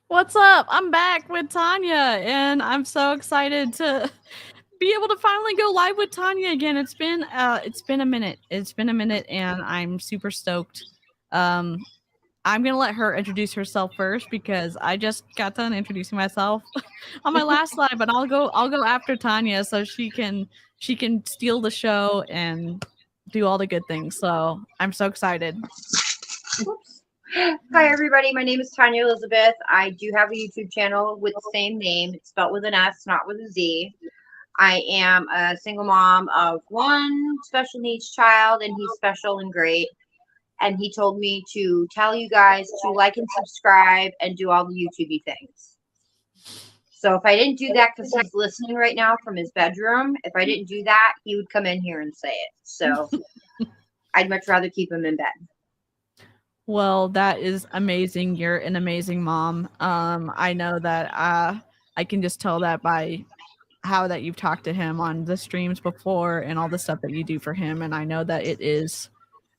What's up? I'm back with Tanya, and I'm so excited to be able to finally go live with Tanya again. It's been a minute. It's been a minute, and I'm super stoked. I'm gonna let her introduce herself first because I just got done introducing myself on my last slide, but I'll go after Tanya so she can steal the show and do all the good things. So I'm so excited. Oops. Hi everybody, my name is Tanya Elizabeth. I do have a YouTube channel with the same name. It's spelled with an S, not with a Z. I am a single mom of one special needs child, and he's special and great. And he told me to tell you guys to like and subscribe and do all the YouTubey things. So if I didn't do that, because he's listening right now from his bedroom, if I didn't do that, he would come in here and say it. So I'd much rather keep him in bed. Well, that is amazing. You're an amazing mom. I know that I can just tell that by how that you've talked to him on the streams before and all the stuff that you do for him. And I know that it is,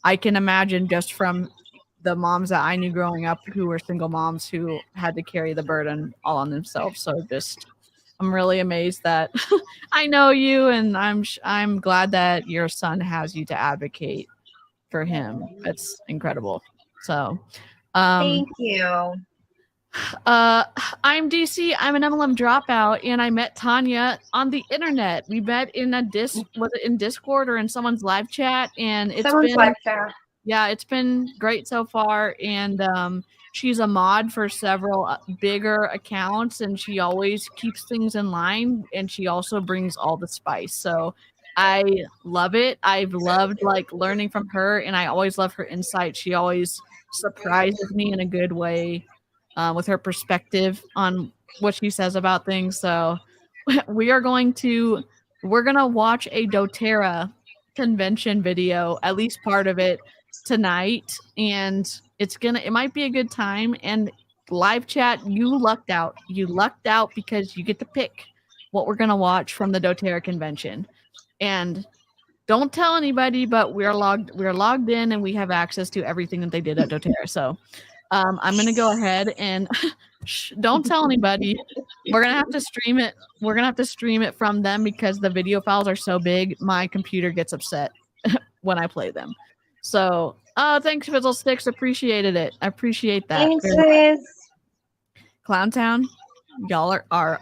I can imagine just from the moms that I knew growing up who were single moms who had to carry the burden all on themselves. So just, I'm really amazed that I know you, and I'm glad that your son has you to advocate for him. It's incredible. So, thank you. I'm DC. I'm an MLM dropout, and I met Tanya on the internet. We met in was it in Discord or in someone's live chat? And it's been great so far. And she's a mod for several bigger accounts, and she always keeps things in line, and she also brings all the spice. So I love it. I've loved learning from her, and I always love her insight. She always surprises me in a good way with her perspective on what she says about things. So we're going to watch a doTERRA convention video, at least part of it, tonight, and it might be a good time. And live chat, you lucked out because you get to pick what we're gonna watch from the doTERRA convention. And don't tell anybody, but we're logged in, and we have access to everything that they did at doTERRA. So I'm gonna go ahead and don't tell anybody. We're gonna have to stream it. We're gonna have to stream it from them because the video files are so big. My computer gets upset when I play them. So thanks, Fizzlesticks. Appreciated it. I appreciate that. Thanks, Liz. Clowntown, y'all are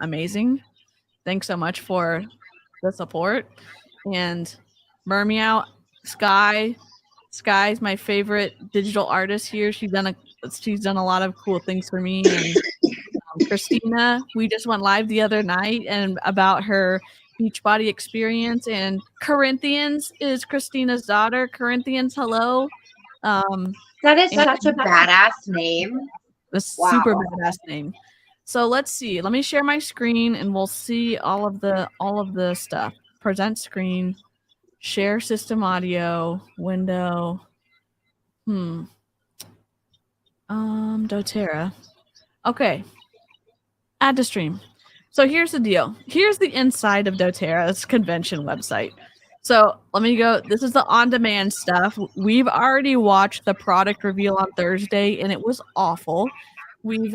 amazing. Thanks so much for the support. And Mermeow, Sky's my favorite digital artist here. She's done a lot of cool things for me. And Christina, we just went live the other night and about her Beachbody experience. And Corinthians is Christina's daughter. Corinthians, hello. That is such a badass name. Super badass name. So let's see. Let me share my screen, and we'll see all of the stuff. Present screen, share system audio, window. doTERRA. Okay. Add to stream. So here's the deal. Here's the inside of doTERRA's convention website. So let me go. This is the on-demand stuff. We've already watched the product reveal on Thursday, and it was awful. We've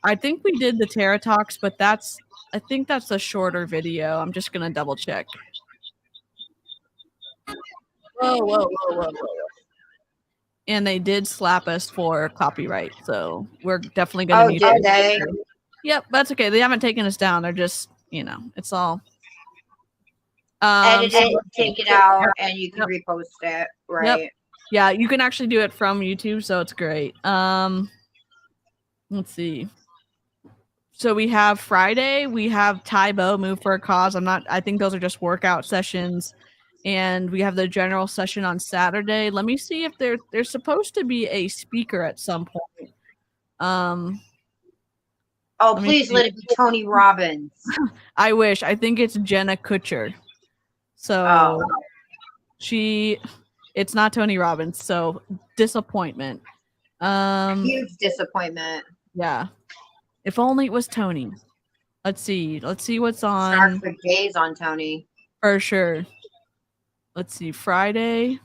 I think we did the Terra Talks, but I think that's a shorter video. I'm just gonna double check. Whoa. And they did slap us for copyright, so we're definitely gonna need did they? Yep, that's okay. They haven't taken us down. They're just, it's all edit it, take it out, and you can repost it, right? Yep. Yeah, you can actually do it from YouTube, so it's great. Let's see. So we have Friday, we have Tybo Move for a Cause. I think those are just workout sessions. and we have the general session on Saturday. Let me see if there's supposed to be a speaker at some point. Oh, please let it be Tony Robbins. I wish. I think it's Jenna Kutcher. So it's not Tony Robbins, so disappointment. Huge disappointment. Yeah. If only it was Tony. Let's see. Let's see what's on. Starts with days on Tony. For sure. Let's see. Friday.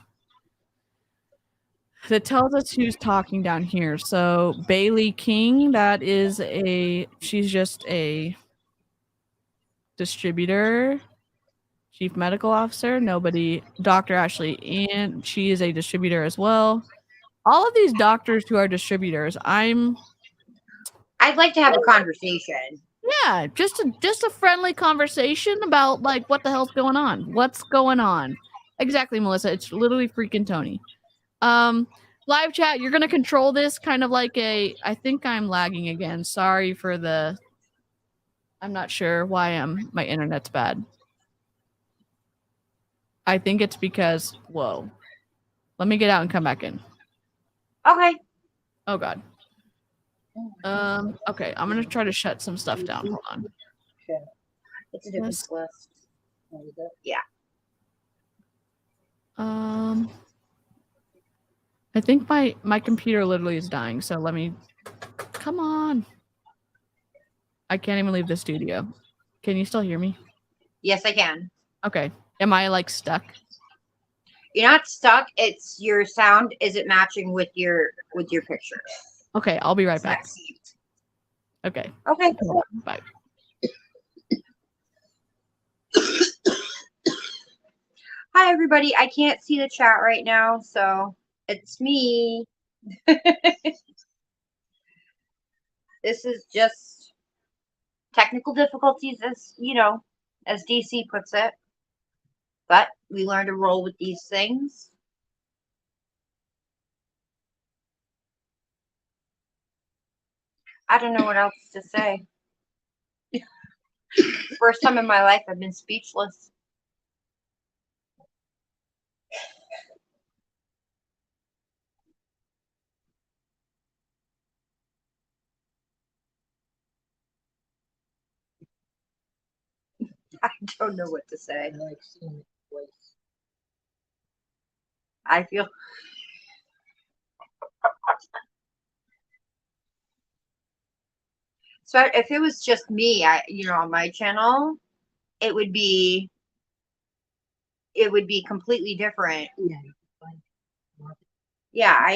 It tells us who's talking down here. So Bailey King, she's just a distributor, chief medical officer. Dr. Ashley, and she is a distributor as well. All of these doctors who are distributors, I'd like to have a conversation. Yeah, just a friendly conversation about like what the hell's going on. What's going on? Exactly, Melissa. It's literally freaking Tony. Live chat, you're gonna control this kind of like I think I'm lagging again. Sorry for I'm not sure why my internet's bad. I think it's because whoa. Let me get out and come back in. Okay. Oh god. Okay, I'm gonna try to shut some stuff down. Hold on. Okay. It's a different list. Yeah. I think my computer literally is dying, so let me come on. I can't even leave the studio. Can you still hear me? Yes, I can. Okay. Am I like stuck? You're not stuck. It's your sound isn't matching with your picture. Okay, I'll be right back. Okay. Okay. Bye. Hi, everybody. I can't see the chat right now, so it's me. This is just technical difficulties, as DC puts it. But we learn to roll with these things. I don't know what else to say. First time in my life I've been speechless. I don't know what to say. I like seeing it twice. I feel so if it was just me, on my channel, it would be completely different. Yeah,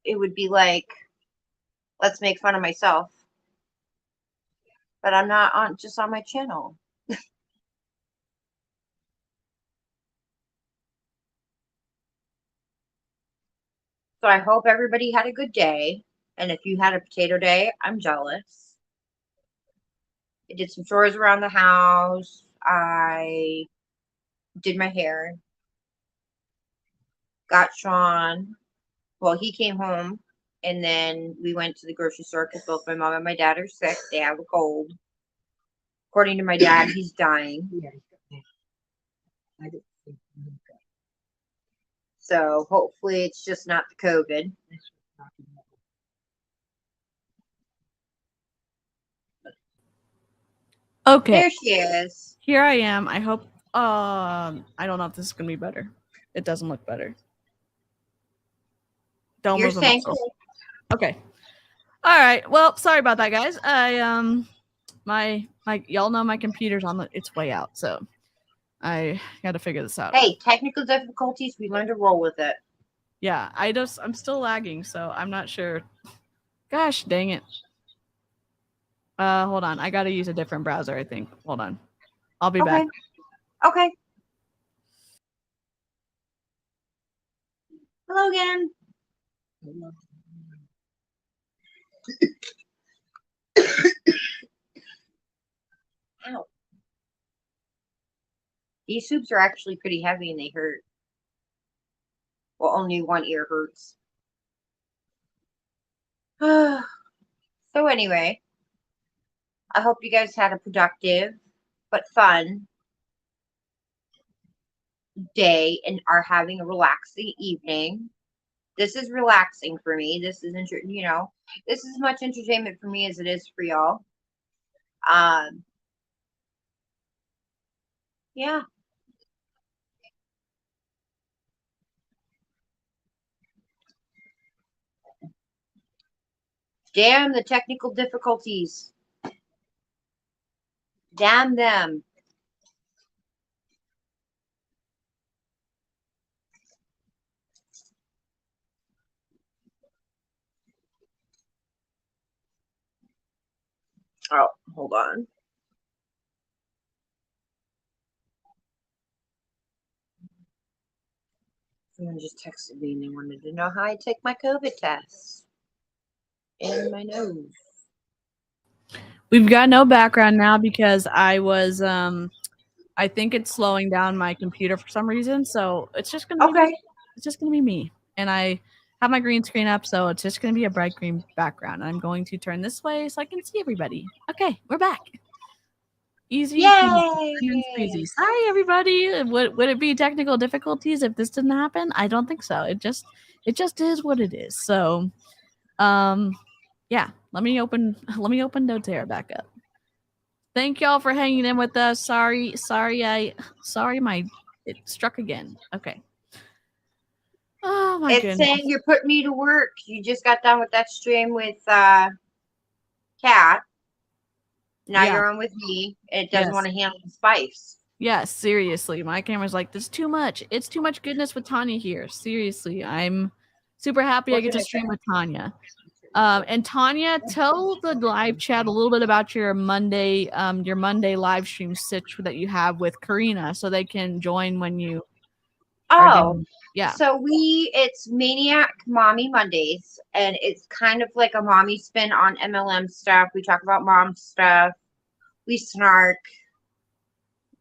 it would be like, let's make fun of myself. But I'm not just on my channel. So I hope everybody had a good day. And if you had a potato day, I'm jealous. I did some chores around the house. I did my hair. Got Sean. Well, he came home. And then we went to the grocery store because both my mom and my dad are sick. They have a cold. According to my dad, he's dying. So hopefully it's just not the COVID. Okay. There she is. Here I am. I hope I don't know if this is gonna be better. It doesn't look better. Don't You're move saying cool. Okay. All right. Well, sorry about that, guys. My y'all know my computer's its way out, so I got to figure this out. Hey, technical difficulties, we learn to roll with it. Yeah, I'm still lagging, so I'm not sure. Gosh, dang it. Hold on. I got to use a different browser, I think. Hold on. I'll be back. Okay. Hello again. Ow. These soups are actually pretty heavy and they hurt. Well, only one ear hurts. So anyway, I hope you guys had a productive but fun day and are having a relaxing evening. This is relaxing for me. This is, this is as much entertainment for me as it is for y'all. Um, yeah. Damn the technical difficulties. Damn them. Oh, hold on. Someone just texted me and they wanted to know how I take my COVID test. In my nose. We've got no background now because I was I think it's slowing down my computer for some reason, so it's just gonna be it's just gonna be me. And I have my green screen up, so it's just gonna be a bright green background. I'm going to turn this way so I can see everybody. Okay, we're back. Easy peasy, lemon squeezy. Sorry, everybody. Would it be technical difficulties if this didn't happen? I don't think so. It just is what it is. So, yeah. Let me open Doterra back up. Thank y'all for hanging in with us. Sorry, it struck again. Okay. Oh my goodness. It's saying you're putting me to work. You just got done with that stream with Kat. Now you're on with me. It doesn't want to handle the spice. Yes, seriously. My camera's like, this is too much. It's too much goodness with Tanya here. Seriously. I'm super happy I get to stream with Tanya. And Tanya, tell the live chat a little bit about your Monday live stream sitch that you have with Karina so they can join when you yeah. So it's Maniac Mommy Mondays, and it's kind of like a mommy spin on MLM stuff. We talk about mom stuff. We snark.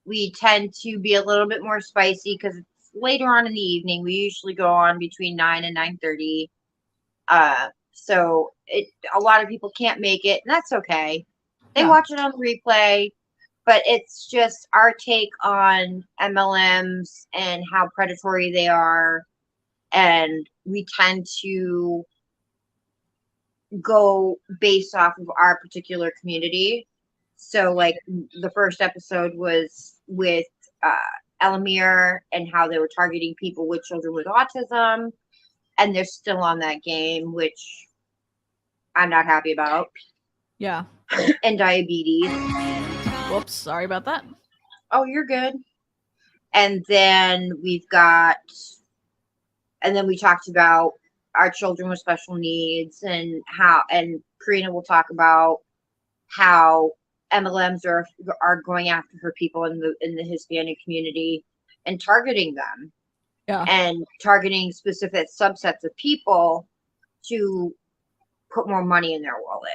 We tend to be a little bit more spicy because it's later on in the evening. We usually go on between 9 and 9:30. So a lot of people can't make it, and that's okay. They watch it on replay. But it's just our take on MLMs and how predatory they are. And we tend to go based off of our particular community. So, like, the first episode was with Elamir and how they were targeting people with children with autism. And they're still on that game, which I'm not happy about. Yeah. And diabetes. Whoops, sorry about that. Oh, you're good. And then we talked about our children with special needs and Karina will talk about how MLMs are going after her people in the Hispanic community and targeting them. Yeah. And targeting specific subsets of people to put more money in their wallet.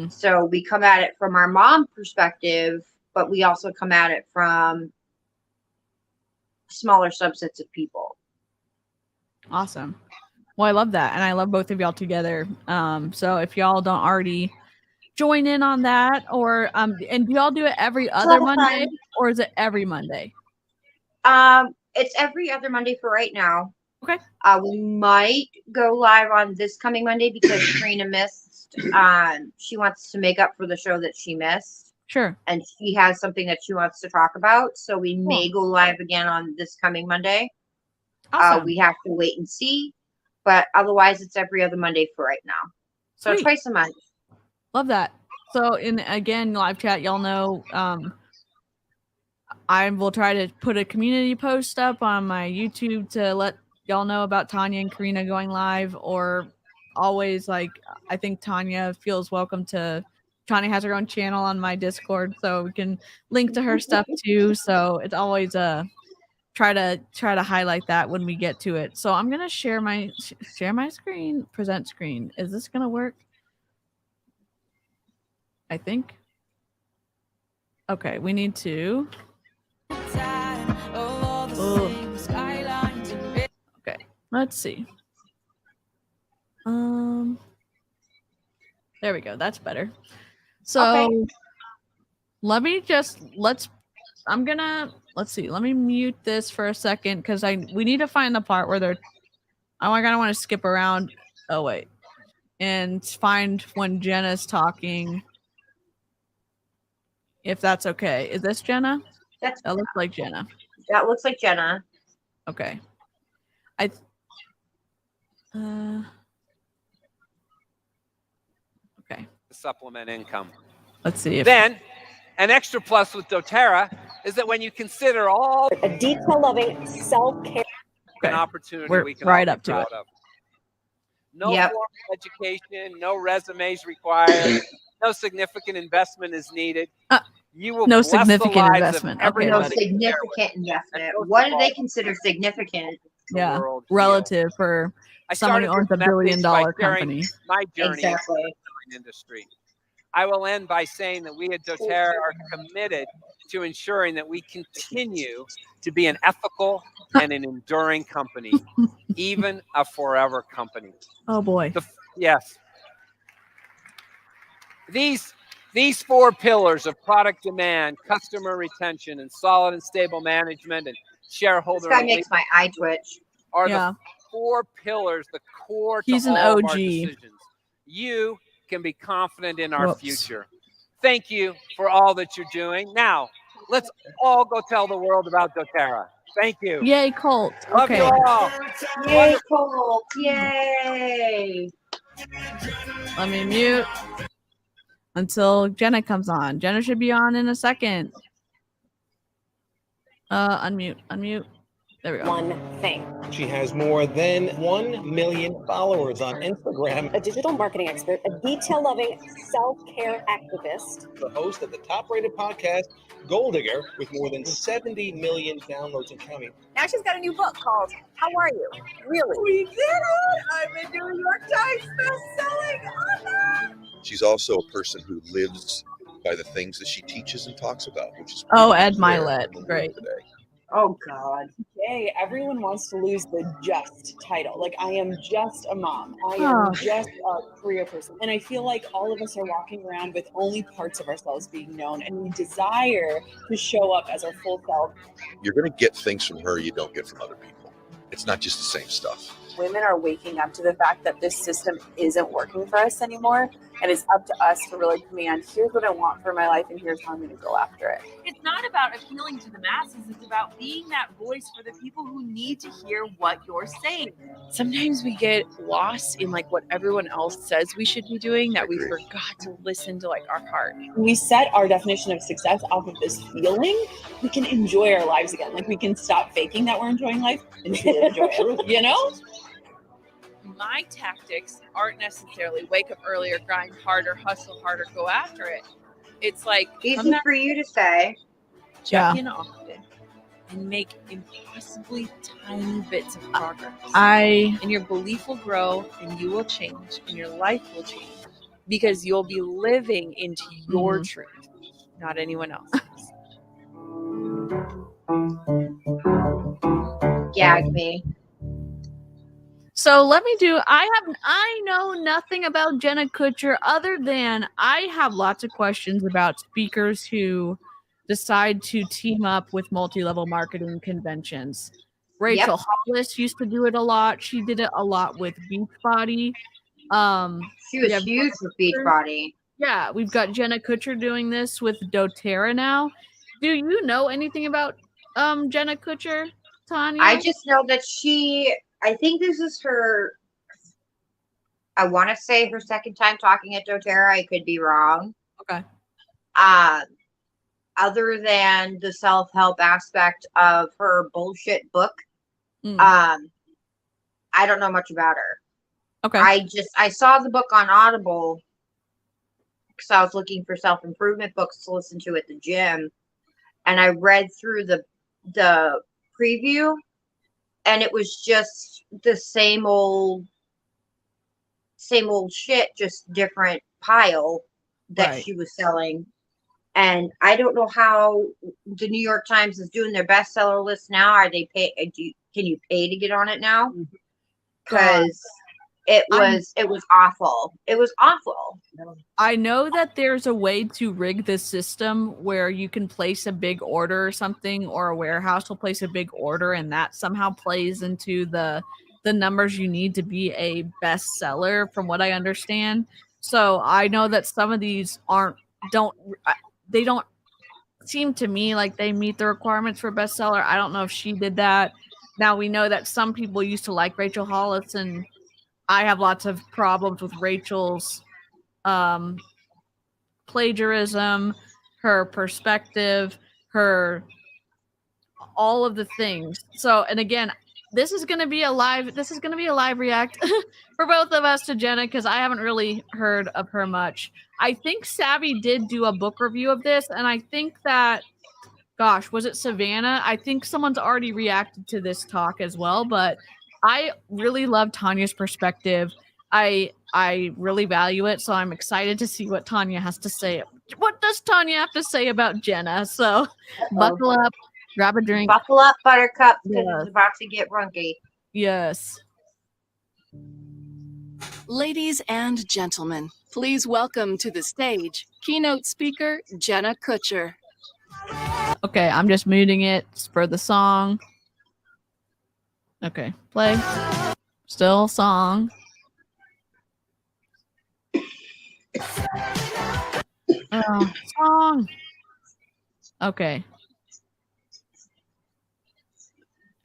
So we come at it from our mom perspective, but we also come at it from smaller subsets of people. Awesome. Well, I love that. And I love both of y'all together. So if y'all don't already join in on that, or and do y'all do it every other Monday or is it every Monday? It's every other Monday for right now. Okay. We might go live on this coming Monday because Karina missed. She wants to make up for the show that she missed. Sure. And she has something that she wants to talk about. So we may go live again on this coming Monday. Awesome. We have to wait and see. But otherwise, it's every other Monday for right now. So twice a month. Love that. So, again, live chat, y'all know, I will try to put a community post up on my YouTube to let y'all know about Tanya and Karina going live, or always, like, I think Tanya feels welcome to. Tanya has her own channel on my Discord, so we can link to her stuff too. So it's always try to highlight that when we get to it. So I'm gonna share my screen, present screen. Is this gonna work? I think. Okay, we need to. Okay, let's see. There we go. That's better. So let's I'm gonna let's see. Let me mute this for a second because we need to find the part where they're. Oh my god, I want to skip around. Oh wait, and find when Jenna's talking. If that's okay. Is this Jenna? That looks like Jenna. That looks like Jenna. Okay. Okay. Supplement income. Let's see if then an extra plus with doTERRA is that when you consider all a detail-loving self-care opportunity, we're we can right all up be to proud it. of. No formal education, no resumes required, no significant investment is needed. You will no bless significant the lives investment. Of okay, no buddy. significant investment. What do they consider significant? Yeah, relative for someone who owns $1 billion company. My journey exactly. in the industry. I will end by saying that we at doTERRA are committed to ensuring that we continue to be an ethical and an enduring company, even a forever company. Oh boy. Yes. These 4 pillars of product demand, customer retention, and solid and stable management and shareholder. This guy makes my eye twitch. Are the 4 pillars, the core He's to an all OG. of our decisions. You can be confident in our future. Thank you for all that you're doing. Now, let's all go tell the world about doTERRA. Thank you. Yay, Colt. Love you all. Yay, Colt. Yay. Let me mute until Jenna comes on. Jenna should be on in a second. Unmute. There we go. one thing. She has more than 1 million followers on Instagram. A digital marketing expert, a detail-loving self-care activist. The host of the top-rated podcast, Gold Digger, with more than 70 million downloads and counting. Now she's got a new book called How Are You? Really? We did it! I'm a New York Times best-selling author! She's also a person who lives by the things that she teaches and talks about, which is Ed Milet. Great. Today. Oh God. Today, everyone wants to lose the just title. Like, I am just a mom. I am just a career person. And I feel like all of us are walking around with only parts of ourselves being known, and we desire to show up as our full self. You're going to get things from her you don't get from other people. It's not just the same stuff. Women are waking up to the fact that this system isn't working for us anymore. And it's up to us to really command, here's what I want for my life, and here's how I'm going to go after it. It's not about appealing to the masses. It's about being that voice for the people who need to hear what you're saying. Sometimes we get lost in like what everyone else says we should be doing, that we forgot to listen to like our heart. When we set our definition of success off of this feeling, we can enjoy our lives again. Like, we can stop faking that we're enjoying life and truly enjoy it, you know? My tactics aren't necessarily wake up earlier, grind harder, hustle harder, go after it. It's like easy for you to say. Check in often and make impossibly tiny bits of progress. And your belief will grow, and you will change, and your life will change because you'll be living into your truth, not anyone else's. Gag me. So let me I know nothing about Jenna Kutcher other than I have lots of questions about speakers who decide to team up with multi-level marketing conventions. Rachel Hollis used to do it a lot. She did it a lot with Beachbody. She was huge with Beachbody. Yeah, we've got Jenna Kutcher doing this with doTERRA now. Do you know anything about Jenna Kutcher, Tanya? I just know that I think this is her, I want to say her second time talking at doTERRA. I could be wrong. Okay. Other than the self-help aspect of her bullshit book, I don't know much about her. Okay. I saw the book on Audible because I was looking for self-improvement books to listen to at the gym, and I read through the preview, and it was just the same old shit, just different pile that she was selling. And I don't know how the New York Times is doing their bestseller list now. Are they can you pay to get on it now? Because It was awful. It was awful. I know that there's a way to rig the system where you can place a big order or something, or a warehouse will place a big order, and that somehow plays into the numbers you need to be a bestseller, from what I understand. So I know that some of these don't seem to me like they meet the requirements for bestseller. I don't know if she did that. Now we know that some people used to like Rachel Hollis, and I have lots of problems with Rachel's plagiarism, her perspective, her all of the things. So, and again, this is going to be a live react for both of us to Jenna, because I haven't really heard of her much. I think Savvy did do a book review of this, and I think that, gosh, was it Savannah? I think someone's already reacted to this talk as well, but I really love Tanya's perspective. I really value it, so I'm excited to see what Tanya has to say. What does Tanya have to say about Jenna? So buckle up, grab a drink. Buckle up, Buttercup, because it's about to get runky. Yes. Ladies and gentlemen, please welcome to the stage keynote speaker Jenna Kutcher. Okay, I'm just muting it for the song. Okay, play. Still song. Oh, song. Okay.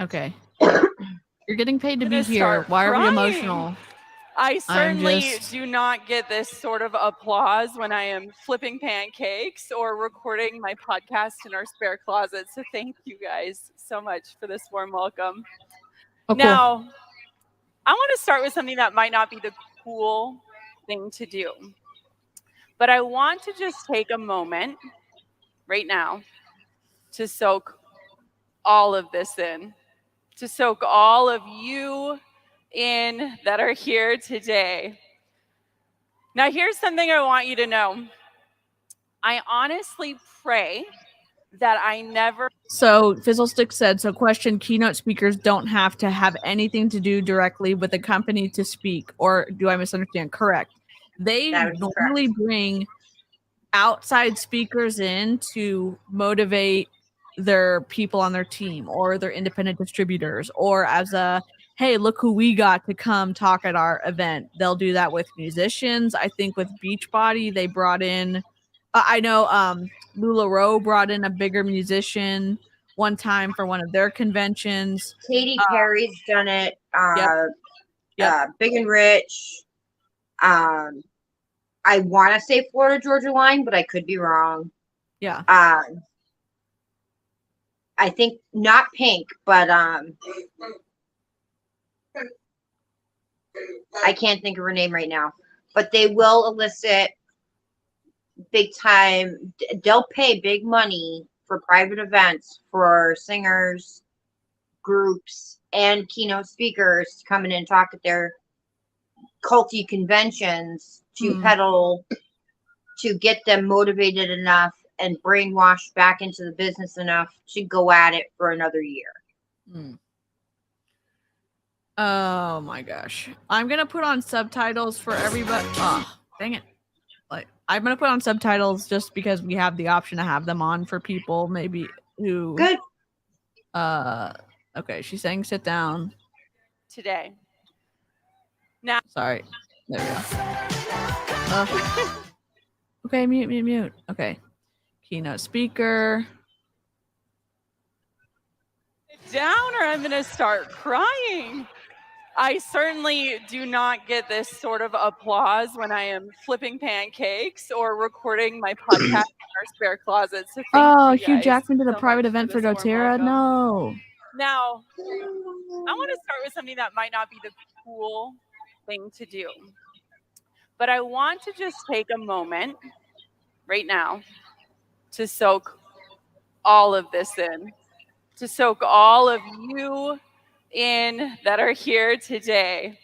Okay. You're getting paid to be here. Why are we emotional? I certainly do not get this sort of applause when I am flipping pancakes or recording my podcast in our spare closet. So thank you guys so much for this warm welcome. Okay. Now, I want to start with something that might not be the cool thing to do. But I want to just take a moment right now to soak all of this in, to soak all of you in that are here today. Now, here's something I want you to know. I honestly pray that I never... So Fizzlestick said, so question, keynote speakers don't have to have anything to do directly with the company to speak, or do I misunderstand? Correct. They normally bring outside speakers in to motivate their people on their team or their independent distributors, or as a, hey, look who we got to come talk at our event. They'll do that with musicians. I think with Beachbody, they brought in, I know LuLaRoe brought in a bigger musician one time for one of their conventions. Katy Perry's done it. Yep. Big and Rich. I want to say Florida Georgia Line, but I could be wrong. Yeah. I think not Pink, but I can't think of her name right now. But they will elicit big time. They'll pay big money for private events for singers, groups, and keynote speakers to come in and talk at their culty conventions to peddle, to get them motivated enough and brainwashed back into the business enough to go at it for another year. Oh my gosh. I'm going to put on subtitles for everybody. Oh, dang it. Like, I'm going to put on subtitles just because we have the option to have them on for people maybe who... Good. Okay, she's saying sit down. Today. Now... Sorry. There we go. Okay, mute. Okay. Keynote speaker. Down or I'm going to start crying. I certainly do not get this sort of applause when I am flipping pancakes or recording my podcast in our spare closet. So thank you Hugh guys Jackman did a so private much event for this warm doTERRA? welcome. No. Now, I want to start with something that might not be the cool thing to do. But I want to just take a moment right now to soak all of this in, to soak all of you in that are here today.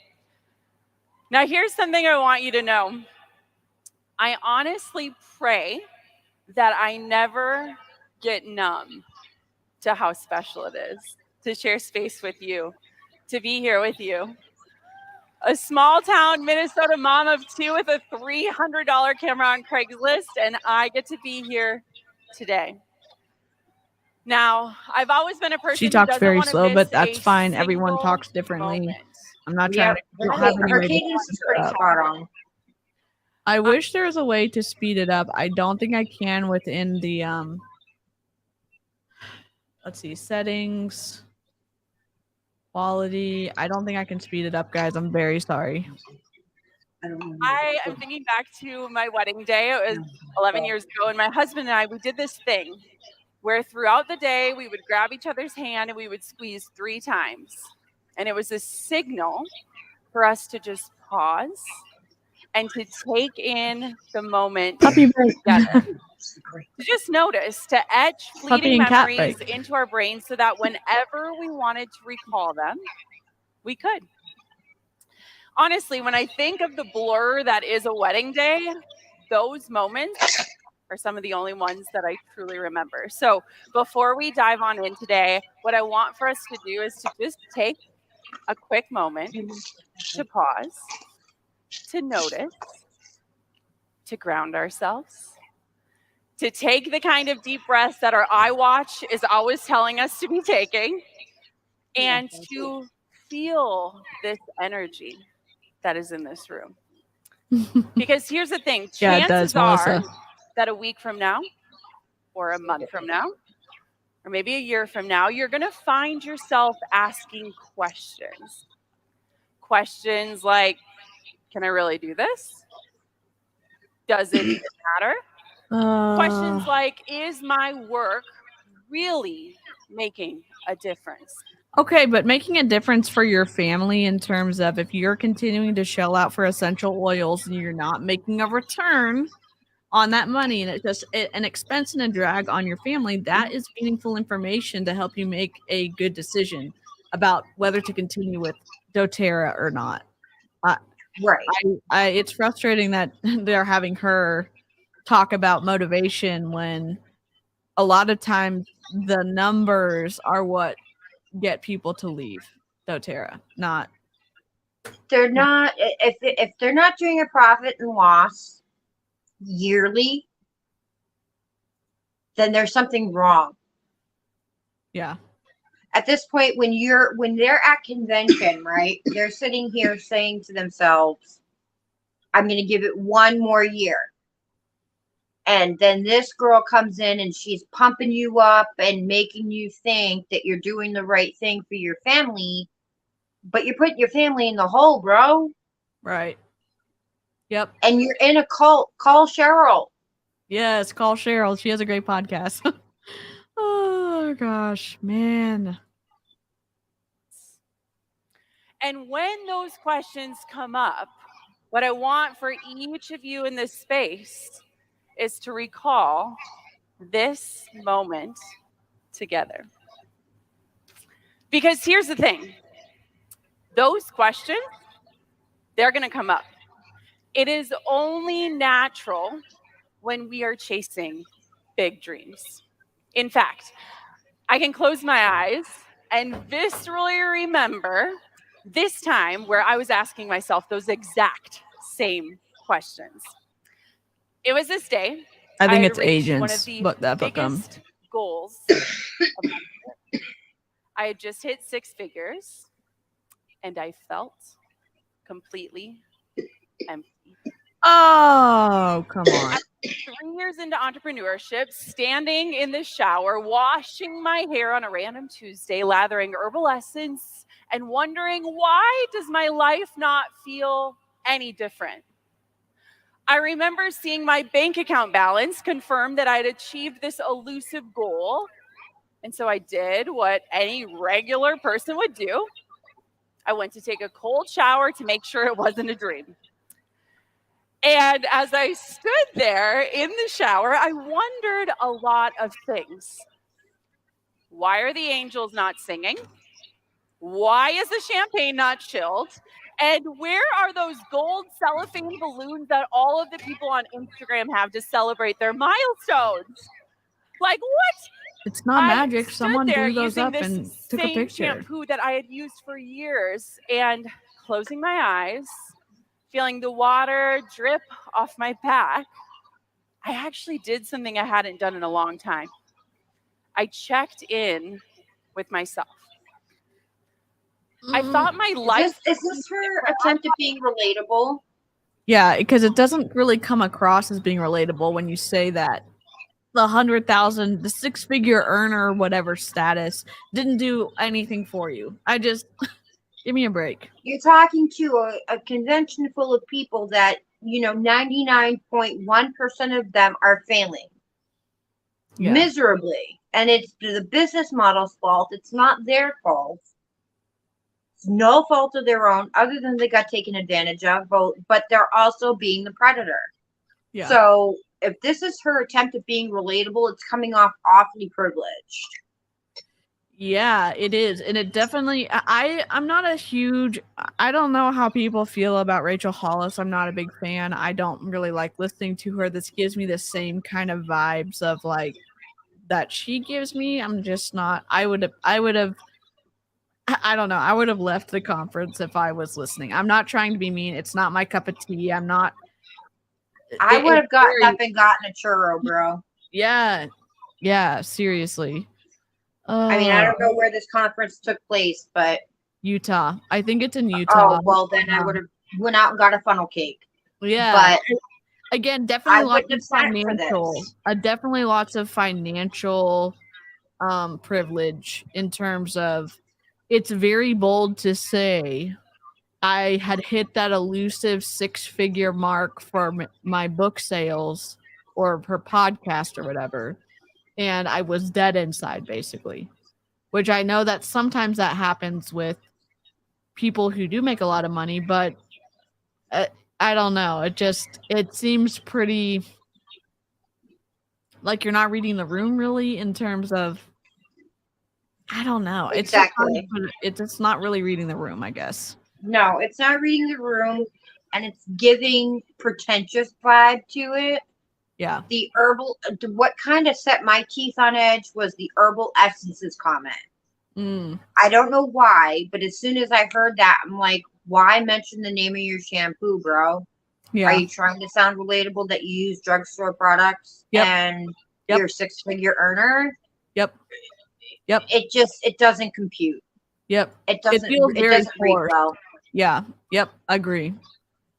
Now, here's something I want you to know. I honestly pray that I never get numb to how special it is to share space with you, to be here with you. a small town Minnesota mom of 2 with a $300 camera on Craigslist, and I get to be here today. Now, I've always been a person She who talks doesn't very want to slow, miss but that's a fine. Everyone single talks differently. moment. I'm not Yep. trying to. I don't have any Her way to cadence is speed it pretty up. spot on. I wish there was a way to speed it up. I don't think I can within the let's see, settings, quality. I don't think I can speed it up, guys. I'm very sorry. I am thinking back to my wedding day. It was 11 years ago, and my husband and I, we did this thing where throughout the day we would grab each other's hand and we would squeeze 3 times. And it was a signal for us to just pause and to take in the moment together. To just notice, to etch fleeting memories into our brains so that whenever we wanted to recall them, we could. Honestly, when I think of the blur that is a wedding day, those moments are some of the only ones that I truly remember. So before we dive on in today, what I want for us to do is to just take a quick moment to pause, to notice, to ground ourselves, to take the kind of deep breaths that our iWatch is always telling us to be taking, and to feel this energy that is in this room. Because here's the thing, chances are that a week from now, or a month from now, or maybe a year from now, you're going to find yourself asking questions. Questions like, can I really do this? Does it even matter? Questions like, is my work really making a difference? Okay, but making a difference for your family in terms of if you're continuing to shell out for essential oils and you're not making a return on that money and it's just an expense and a drag on your family, that is meaningful information to help you make a good decision about whether to continue with doTERRA or not. Right. It's frustrating that they're having her talk about motivation when a lot of times the numbers are what get people to leave doTERRA. They're not, if they're not doing a profit and loss yearly, then there's something wrong. Yeah. At this point, when they're at convention, right, they're sitting here saying to themselves, I'm going to give it one more year. And then this girl comes in and she's pumping you up and making you think that you're doing the right thing for your family, but you're putting your family in the hole, bro. Right. Yep. And you're in a cult. Call Cheryl. Yes, call Cheryl. She has a great podcast. Oh, gosh, man. And when those questions come up, what I want for each of you in this space is to recall this moment together. Because here's the thing. Those questions, they're going to come up. It is only natural when we are chasing big dreams. In fact, I can close my eyes and viscerally remember this time where I was asking myself those exact same questions. It was this day. I think it's Agents, but that book biggest goals of my career. I had just hit 6 figures, and I felt completely empty. Oh, come on. 3 years into entrepreneurship, standing in the shower, washing my hair on a random Tuesday, lathering herbal essence, and wondering, why does my life not feel any different? I remember seeing my bank account balance confirm that I'd achieved this elusive goal. And so I did what any regular person would do. I went to take a cold shower to make sure it wasn't a dream. And as I stood there in the shower, I wondered a lot of things. Why are the angels not singing? Why is the champagne not chilled? And where are those gold cellophane balloons that all of the people on Instagram have to celebrate their milestones? Like, what? It's not magic. Stood Someone there drew those using up this and took a same picture. shampoo that I had used for years and closing my eyes, feeling the water drip off my back, I actually did something I hadn't done in a long time. I checked in with myself. I thought my life... Is this her attempt at being relatable? Yeah, because it doesn't really come across as being relatable when you say that the 100,000, the 6-figure earner, whatever status, didn't do anything for you. Give me a break. You're talking to a convention full of people that, 99.1% of them are failing miserably. And it's the business model's fault. It's not their fault. It's no fault of their own, other than they got taken advantage of, but they're also being the predator. Yeah. So if this is her attempt at being relatable, it's coming off awfully privileged. Yeah, it is. And it definitely, I'm not a huge, I don't know how people feel about Rachel Hollis. I'm not a big fan. I don't really like listening to her. This gives me the same kind of vibes of like that she gives me. I'm just not, I would have, I don't know. I would have left the conference if I was listening. I'm not trying to be mean. It's not my cup of tea. I'm not. I would have gotten up and gotten a churro, bro. Yeah. Yeah. Seriously. I mean, I don't know where this conference took place, but Utah. I think it's in Utah. Oh, well, then I would have went out and got a funnel cake. Yeah. But again, definitely lots of financial. Definitely lots of financial privilege in terms of it's very bold to say I had hit that elusive 6-figure mark for my book sales or per podcast or whatever. And I was dead inside, basically, which I know that sometimes that happens with people who do make a lot of money, but I don't know. It seems pretty like you're not reading the room really in terms of, I don't know. Exactly. It's not really reading the room, I guess. No, it's not reading the room, and it's giving pretentious vibe to it. Yeah. The herbal, what kind of set my teeth on edge was the herbal essences comment. I don't know why, but as soon as I heard that, I'm like, why mention the name of your shampoo, bro? Yeah. Are you trying to sound relatable that you use drugstore products and you're a 6-figure earner? Yep. It doesn't compute. Yep. It doesn't read well. Yeah. Yep. Agree.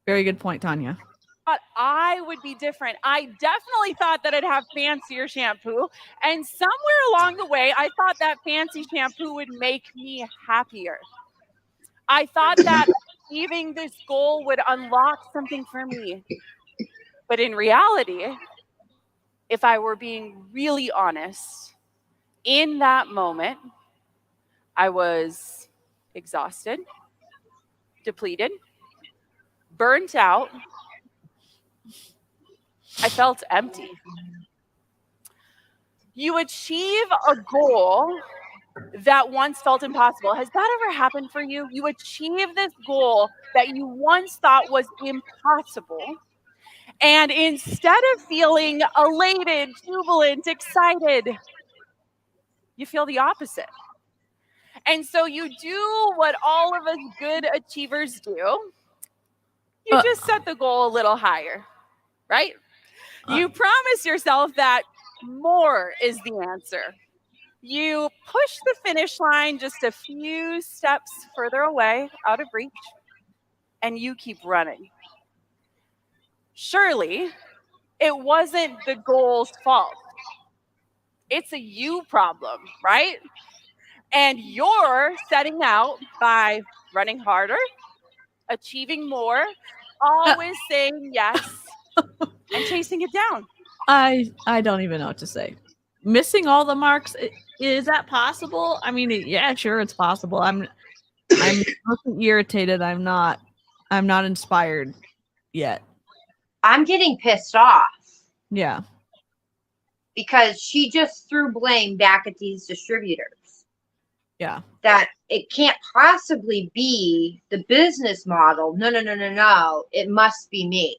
Very good point, Tanya. Thought I would be different. I definitely thought that I'd have fancier shampoo. And somewhere along the way, I thought that fancy shampoo would make me happier. I thought that achieving this goal would unlock something for me. But in reality, if I were being really honest, in that moment, I was exhausted, depleted, burnt out. I felt empty. You achieve a goal that once felt impossible. Has that ever happened for you? You achieve this goal that you once thought was impossible. And instead of feeling elated, jubilant, excited, you feel the opposite. And so you do what all of us good achievers do. You just set the goal a little higher, right? You promise yourself that more is the answer. You push the finish line just a few steps further away, out of reach, and you keep running. Surely, it wasn't the goal's fault. It's a you problem, right? And you're setting out by running harder, achieving more, always saying yes, and chasing it down. I don't even know what to say. Missing all the marks, is that possible? I mean, yeah, sure, it's possible. I'm irritated. I'm not inspired yet. I'm getting pissed off. Yeah. Because she just threw blame back at these distributors. Yeah. That it can't possibly be the business model. No. It must be me.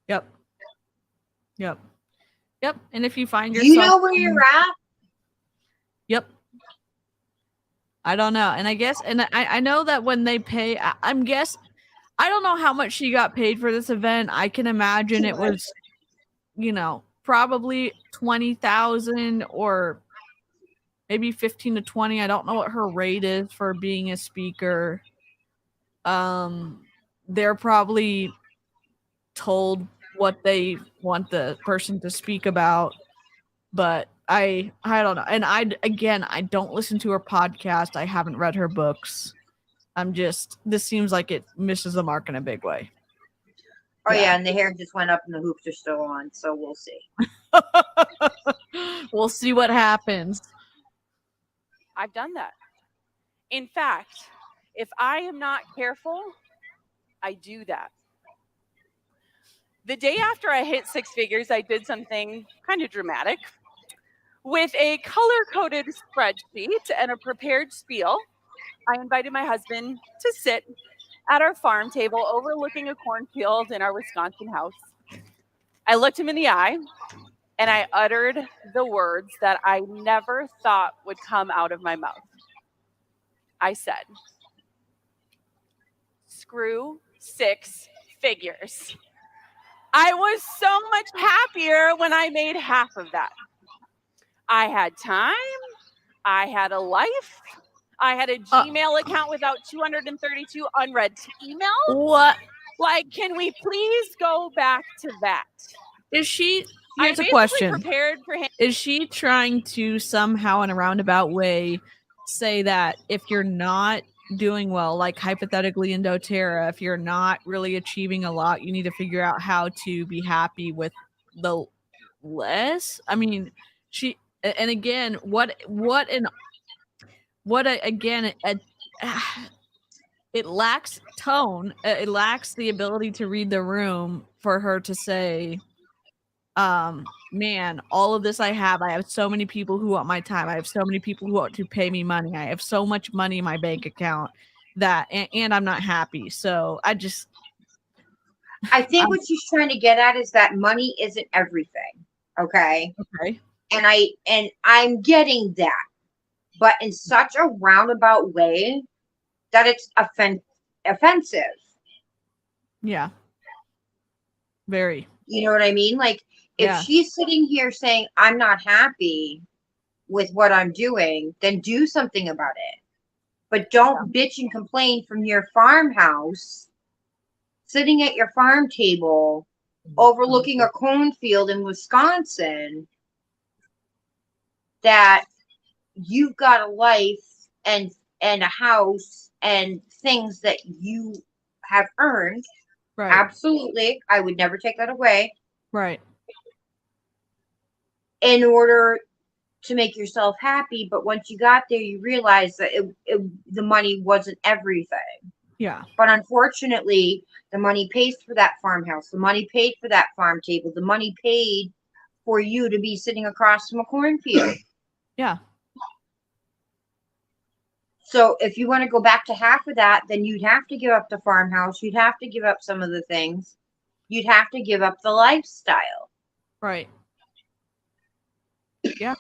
Yep. And if you find yourself, you know where you're at? Yep. I don't know. And I guess, and I know that when they pay, I don't know how much she got paid for this event. I can imagine it was, probably 20,000 or maybe 15 to 20. I don't know what her rate is for being a speaker. They're probably told what they want the person to speak about, but I don't know. And I don't listen to her podcast. I haven't read her books. This seems like it misses the mark in a big way. Oh yeah, and the hair just went up and the hoops are still on, so we'll see. We'll see what happens. I've done that. In fact, if I am not careful, I do that. The day after I hit 6 figures, I did something kind of dramatic. With a color-coded spreadsheet and a prepared spiel, I invited my husband to sit at our farm table overlooking a cornfield in our Wisconsin house. I looked him in the eye and I uttered the words that I never thought would come out of my mouth. I said, "Screw 6 figures." I was so much happier when I made half of that. I had time. I had a life. I had a Gmail account without 232 unread emails. What? Like, can we please go back to that? Is she? Here's a question. Prepared for him. Is she trying to somehow in a roundabout way say that if you're not doing well, like hypothetically in doTERRA, if you're not really achieving a lot, you need to figure out how to be happy with the less? I mean, and again, it lacks tone. It lacks the ability to read the room for her to say, man, all of this I have so many people who want my time. I have so many people who want to pay me money. I have so much money in my bank account and I'm not happy. So I think what she's trying to get at is that money isn't everything. Okay. And I'm getting that, but in such a roundabout way that it's offensive. Yeah. Very. You know what I mean? Like, if she's sitting here saying, I'm not happy with what I'm doing, then do something about it. But don't bitch and complain from your farmhouse, sitting at your farm table, overlooking a cornfield in Wisconsin, that you've got a life and a house and things that you have earned. Right. Absolutely. I would never take that away. Right. In order to make yourself happy. But once you got there, you realize that the money wasn't everything. Yeah. But unfortunately, the money pays for that farmhouse. The money paid for that farm table. The money paid for you to be sitting across from a cornfield. Yeah. So if you want to go back to half of that, then you'd have to give up the farmhouse. You'd have to give up some of the things. You'd have to give up the lifestyle. Right. Yeah.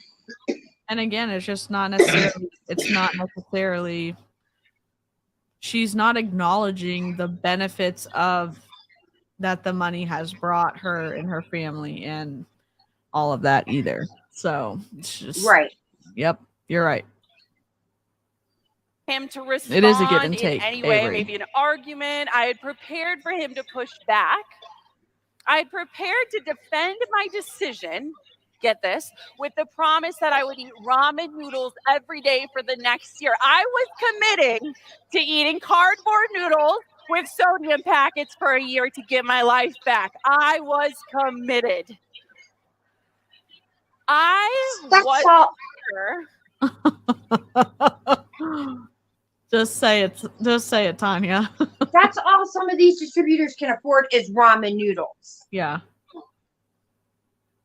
And again, it's just not necessarily, she's not acknowledging the benefits of that the money has brought her and her family and all of that either. So it's just right. Yep, you're right. Him to respond it is a give and take, in any way, Avery. maybe an argument. I had prepared for him to push back. I had prepared to defend my decision, get this, with the promise that I would eat ramen noodles every day for the next year. I was committing to eating cardboard noodles with sodium packets for a year to get my life back. I was committed. Just say it, Tanya. That's all some of these distributors can afford is ramen noodles. Yeah.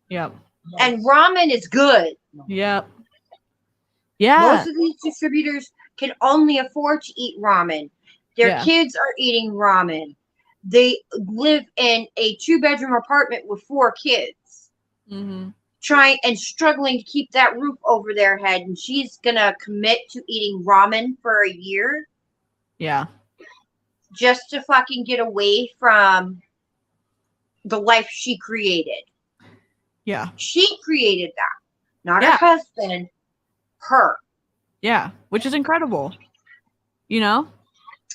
Yep. And ramen is good. Yep. Yeah. Most of these distributors can only afford to eat ramen. Their kids are eating ramen. They live in a 2-bedroom apartment with 4 kids. Mm-hmm. trying and struggling to keep that roof over their head, and she's gonna commit to eating ramen for a year. Yeah. Just to fucking get away from the life she created. Yeah. She created that. Not her husband. Her. Yeah. Which is incredible. You know?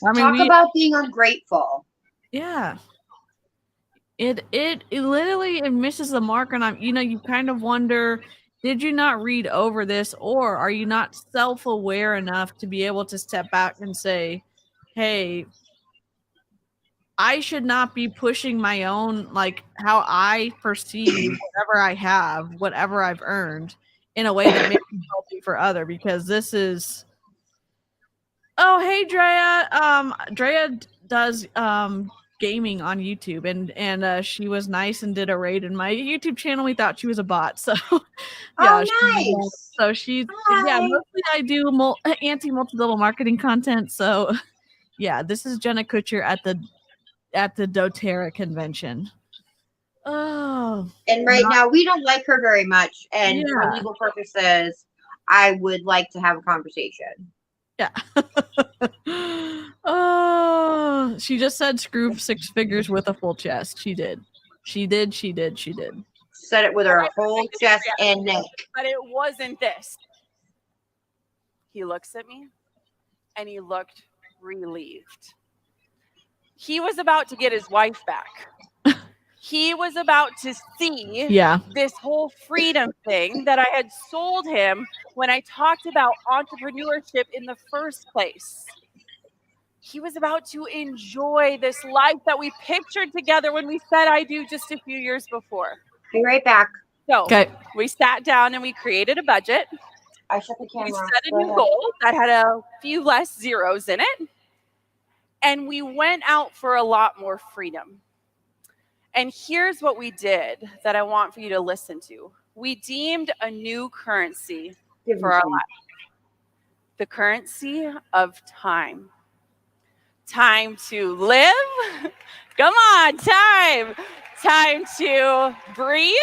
I mean, Talk about being ungrateful. Yeah. It literally it misses the mark, and you kind of wonder, did you not read over this, or are you not self-aware enough to be able to step back and say, hey, I should not be pushing my own, like, how I perceive whatever I have, whatever I've earned, in a way that makes me healthy for other, because this is. Oh, hey, Drea. Drea does gaming on YouTube, and she was nice and did a raid in my YouTube channel. We thought she was a bot, so yeah. Oh, nice. So she's mostly I do anti-multi-level marketing content. So yeah, this is Jenna Kutcher at the doTERRA convention. Oh, and now we don't like her very much, and for legal purposes, I would like to have a conversation. Yeah. Oh, she just said screw 6 figures with a full chest. She did. Said it with her whole chest and neck. But it wasn't this. He looks at me and he looked relieved. He was about to get his wife back. He was about to see this whole freedom thing that I had sold him when I talked about entrepreneurship in the first place. He was about to enjoy this life that we pictured together when we said I do just a few years before. Be right back. So we sat down and we created a budget. I shut the camera. We set a new goal that had a few less zeros in it. And we went out for a lot more freedom. And here's what we did that I want for you to listen to. We deemed a new currency for our life. The currency of time. Time to live. Come on, time. Time to breathe.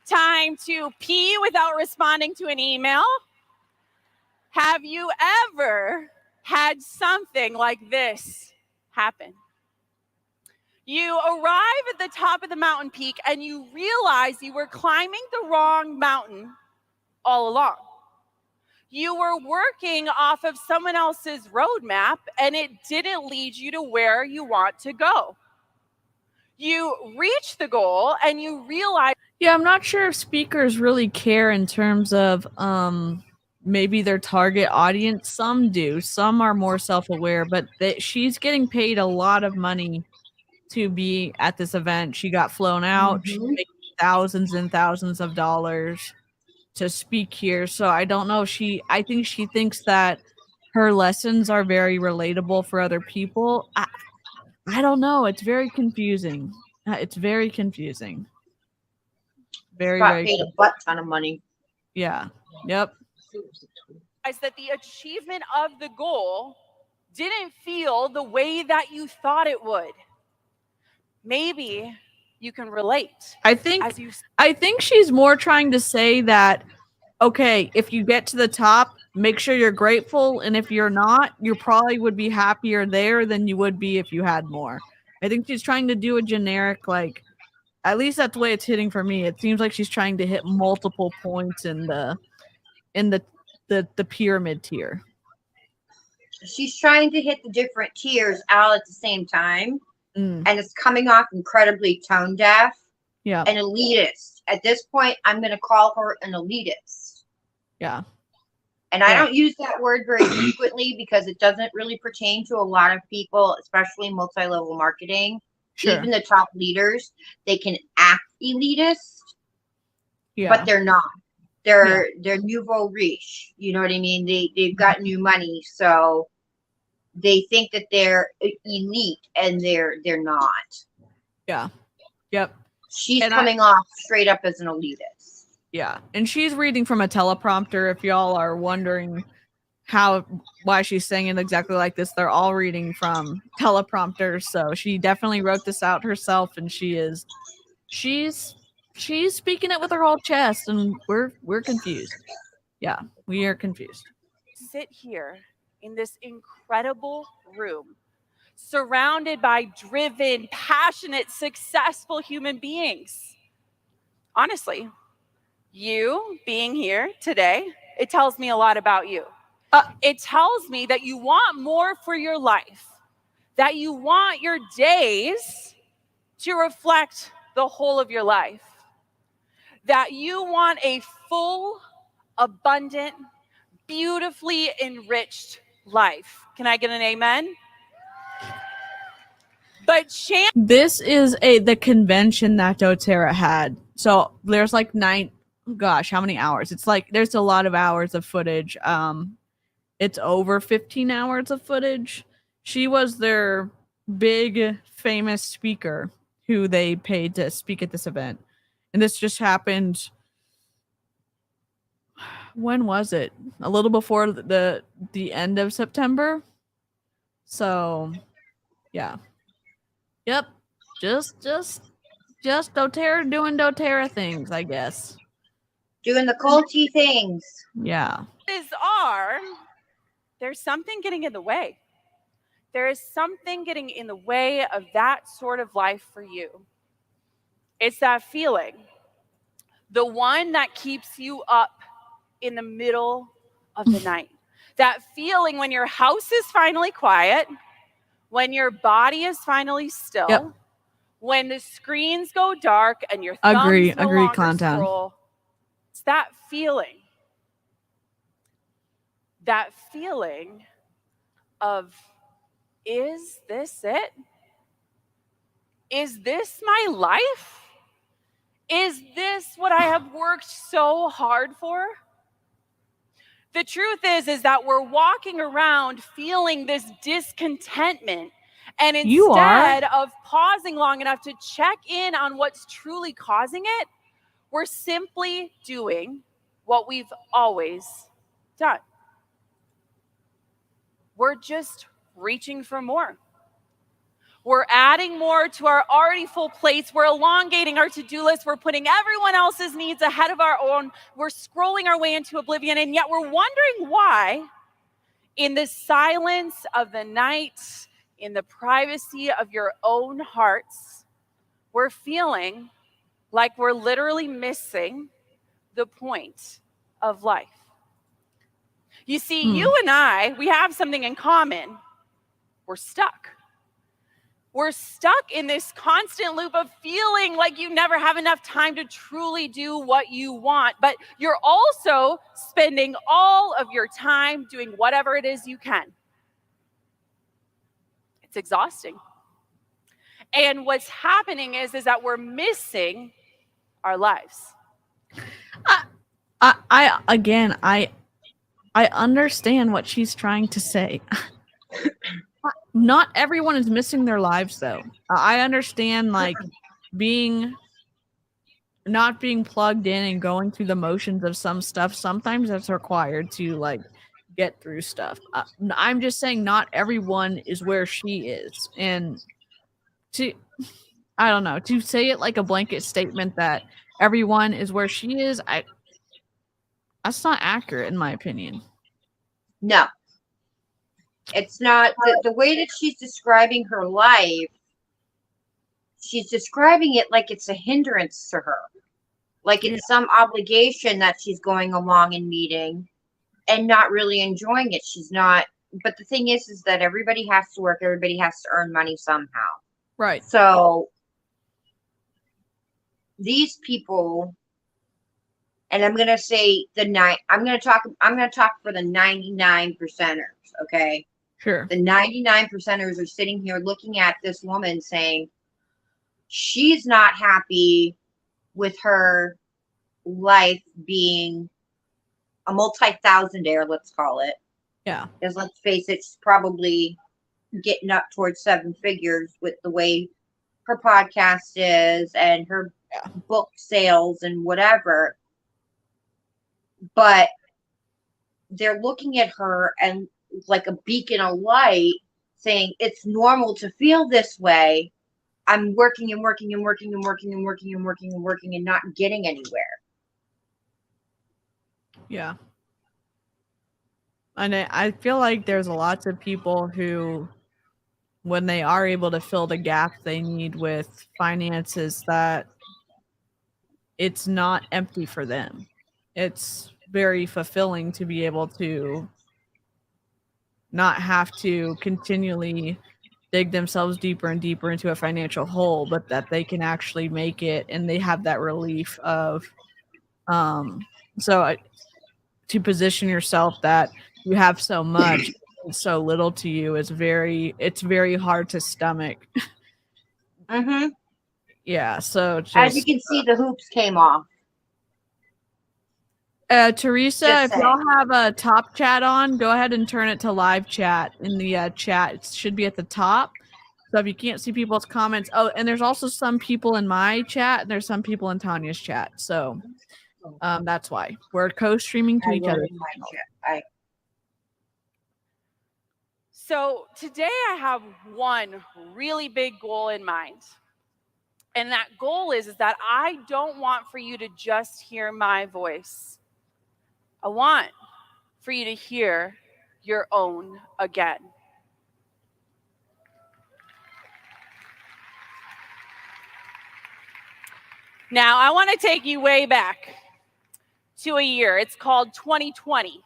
Time to pee without responding to an email. Have you ever had something like this happen? You arrive at the top of the mountain peak and you realize you were climbing the wrong mountain all along. You were working off of someone else's roadmap and it didn't lead you to where you want to go. You reach the goal and you realize. Yeah, I'm not sure if speakers really care in terms of maybe their target audience. Some do. Some are more self-aware, but she's getting paid a lot of money to be at this event. She got flown out. She's making thousands and thousands of dollars to speak here. So I don't know. I think she thinks that her lessons are very relatable for other people. I don't know. It's very confusing. It's very confusing. Very paid a butt ton of money. Yeah. Yep. That the achievement of the goal didn't feel the way that you thought it would. Maybe you can relate. I think she's more trying to say that, okay, if you get to the top, make sure you're grateful, and if you're not, you probably would be happier there than you would be if you had more. I think she's trying to do a generic, like, at least that's the way it's hitting for me. It seems like she's trying to hit multiple points in the pyramid tier. She's trying to hit the different tiers all at the same time. And it's coming off incredibly tone deaf and elitist. At this point, I'm going to call her an elitist. Yeah. And I don't use that word very frequently because it doesn't really pertain to a lot of people, especially multi-level marketing. Sure. Even the top leaders, they can act elitist, but they're not. They're nouveau riche. You know what I mean? They've got new money, so they think that they're elite, and they're not. Yeah. Yep. She's coming off straight up as an elitist. Yeah, and she's reading from a teleprompter. If y'all are wondering why she's saying it exactly like this, they're all reading from teleprompters. So she definitely wrote this out herself, and she's she's speaking it with her whole chest, and we're confused. Yeah, we are confused. Sit here in this incredible room, surrounded by driven, passionate, successful human beings. Honestly, you being here today, it tells me a lot about you. It tells me that you want more for your life, that you want your days to reflect the whole of your life, that you want a full, abundant, beautifully enriched life. Can I get an amen? But this is the convention that doTERRA had. So there's like gosh, how many hours? It's like there's a lot of hours of footage. It's over 15 hours of footage. She was their big famous speaker who they paid to speak at this event. And this just happened. When was it? A little before the end of September. So, yeah. Yep. Just doTERRA doing doTERRA things, I guess. Doing the culty things. Yeah. There's something getting in the way. There is something getting in the way of that sort of life for you. It's that feeling, the one that keeps you up in the middle of the night. That feeling when your house is finally quiet, when your body is finally still, when the screens go dark and your thumbs no longer scroll. It's that feeling. That feeling of, is this it? Is this my life? Is this what I have worked so hard for? The truth is that we're walking around feeling this discontentment, and instead of pausing long enough to check in on what's truly causing it, we're simply doing what we've always done. We're just reaching for more. We're adding more to our already full plates. We're elongating our to-do list. We're putting everyone else's needs ahead of our own. We're scrolling our way into oblivion, and yet we're wondering why, in the silence of the night, in the privacy of your own hearts, we're feeling like we're literally missing the point of life. You see, you and I, we have something in common. We're stuck. We're stuck in this constant loop of feeling like you never have enough time to truly do what you want, but you're also spending all of your time doing whatever it is you can. It's exhausting. And what's happening is that we're missing our lives. I understand what she's trying to say. Not everyone is missing their lives, though. I understand, like, not being plugged in and going through the motions of some stuff. Sometimes that's required to, like, get through stuff. I'm just saying not everyone is where she is. And I don't know, to say it like a blanket statement that everyone is where she is, that's not accurate in my opinion. No. It's not. The way that she's describing her life, she's describing it like it's a hindrance to her. Like it's some obligation that she's going along and meeting and not really enjoying it. She's not. But the thing is that everybody has to work. Everybody has to earn money somehow. Right. So these people, and I'm going to say I'm going to talk for the 99%ers. Okay. Sure. The 99%ers are sitting here looking at this woman saying she's not happy with her life being a multi-thousandaire, let's call it. Yeah. Because let's face it, she's probably getting up towards 7 figures with the way her podcast is and her book sales and whatever. But they're looking at her and like a beacon of light saying it's normal to feel this way, I'm working and working and working and working and working and working and working and not getting anywhere. Yeah. And I feel like there's lots of people who, when they are able to fill the gap they need with finances, that it's not empty for them. It's very fulfilling to be able to not have to continually dig themselves deeper and deeper into a financial hole, but that they can actually make it and they have that relief of to position yourself that you have so much so little to you is it's very hard to stomach. Mm-hmm. Yeah, so just, as you can see, the hoops came off. Teresa, if y'all have a top chat on, go ahead and turn it to live chat in the chat. It should be at the top. So if you can't see people's comments, oh, and there's also some people in my chat, and there's some people in Tanya's chat. So that's why we're co-streaming to each other. So today I have one really big goal in mind. And that goal is that I don't want for you to just hear my voice. I want for you to hear your own again. Now, I want to take you way back to a year. It's called 2020.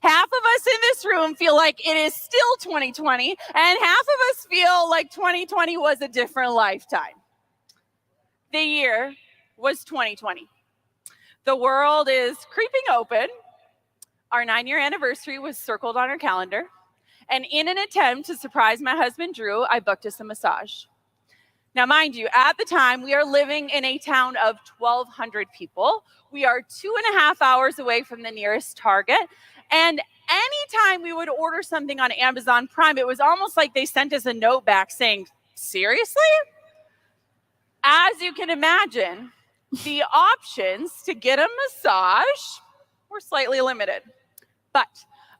Half of us in this room feel like it is still 2020, and half of us feel like 2020 was a different lifetime. The year was 2020. The world is creeping open. Our 9-year anniversary was circled on our calendar. And in an attempt to surprise my husband, Drew, I booked us a massage. Now, mind you, at the time, we are living in a town of 1,200 people. We are 2.5 hours away from the nearest Target. And anytime we would order something on Amazon Prime, it was almost like they sent us a note back saying, seriously? As you can imagine, the options to get a massage were slightly limited. But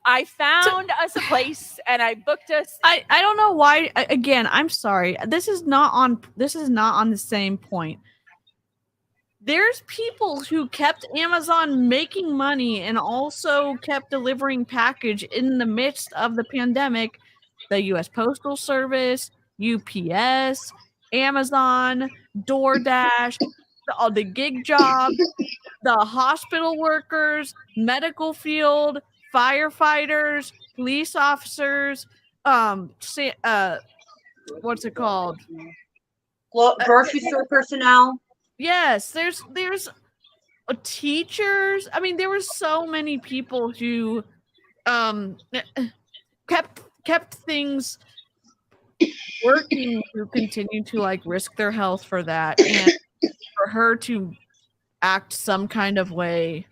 I found us a place and I booked us. I don't know why. Again, I'm sorry. This is not on the same point. There's people who kept Amazon making money and also kept delivering package in the midst of the pandemic. The U.S. Postal Service, UPS, Amazon, DoorDash, all the gig jobs, the hospital workers, medical field, firefighters, police officers, what's it called? Grocery store personnel. Yes, there's teachers. I mean, there were so many people who kept things working, who continued to like risk their health for that, and for her to act some kind of way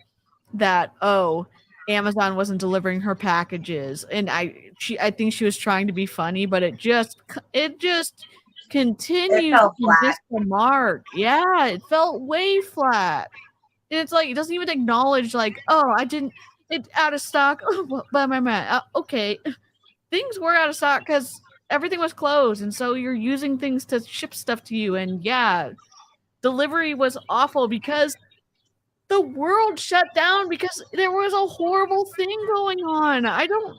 that, oh, Amazon wasn't delivering her packages, and I think she was trying to be funny, but it just continues to miss the mark. Yeah, it felt way flat. And it's like, it doesn't even acknowledge like, oh, it's out of stock. Oh, but okay, things were out of stock because everything was closed, and so you're using things to ship stuff to you. And yeah, delivery was awful because the world shut down because there was a horrible thing going on. I don't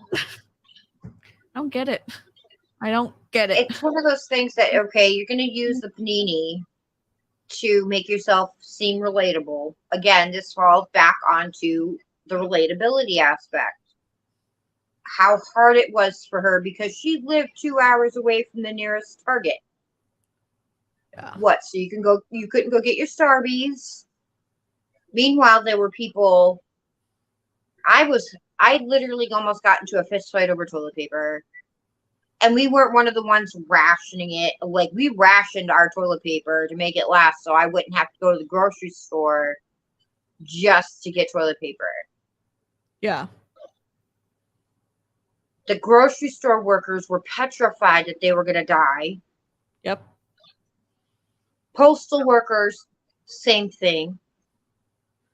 get it. I don't get it. It's one of those things that, okay, you're going to use the panini to make yourself seem relatable. Again, this falls back onto the relatability aspect. How hard it was for her because she lived 2 hours away from the nearest Target. Yeah. What? So you couldn't go get your Starbies. Meanwhile, there were people. I literally almost got into a fist fight over toilet paper. And we weren't one of the ones rationing it. Like, we rationed our toilet paper to make it last so I wouldn't have to go to the grocery store just to get toilet paper. Yeah. The grocery store workers were petrified that they were going to die. Yep. Postal workers, same thing.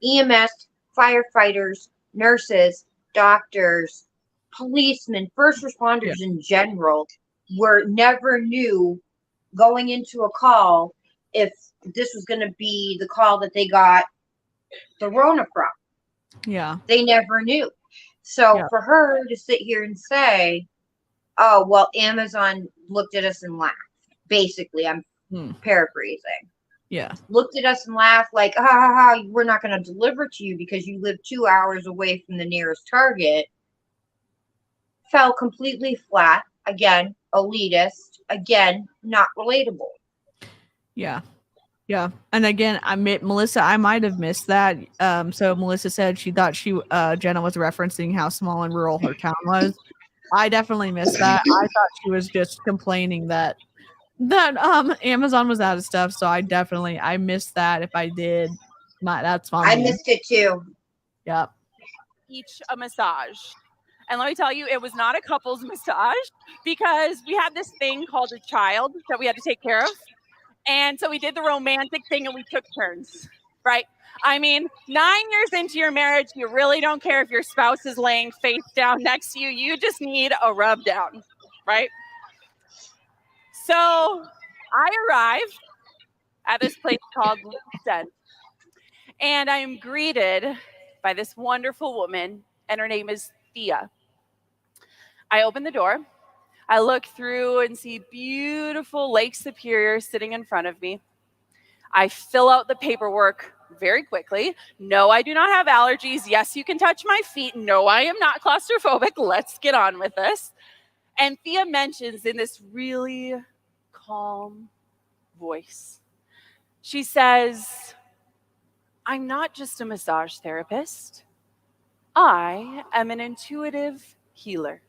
EMS, firefighters, nurses, doctors, policemen, first responders in general never knew going into a call if this was going to be the call that they got the Rona from. Yeah. They never knew. So for her to sit here and say, oh, well, Amazon looked at us and laughed. Basically, I'm paraphrasing. Yeah. Looked at us and laughed like, ha ha ha, we're not going to deliver to you because you live 2 hours away from the nearest Target. Fell completely flat. Again, elitist. Again, not relatable. Yeah. Yeah. And again, Melissa, I might have missed that. So Melissa said she thought Jenna was referencing how small and rural her town was. I definitely missed that. I thought she was just complaining that Amazon was out of stuff. So I missed that. If I did, that's fine. I missed it too. Yep. Each a massage. And let me tell you, it was not a couple's massage because we had this thing called a child that we had to take care of. And so we did the romantic thing and we took turns, right? I mean, 9 years into your marriage, you really don't care if your spouse is laying face down next to you. You just need a rub down, right? So I arrived at this place called Winston, and I am greeted by this wonderful woman, and her name is Thea. I open the door. I look through and see beautiful Lake Superior sitting in front of me. I fill out the paperwork very quickly. No, I do not have allergies. Yes, you can touch my feet. No, I am not claustrophobic. Let's get on with this. And Thea mentions in this really calm voice, she says, I'm not just a massage therapist. I am an intuitive healer.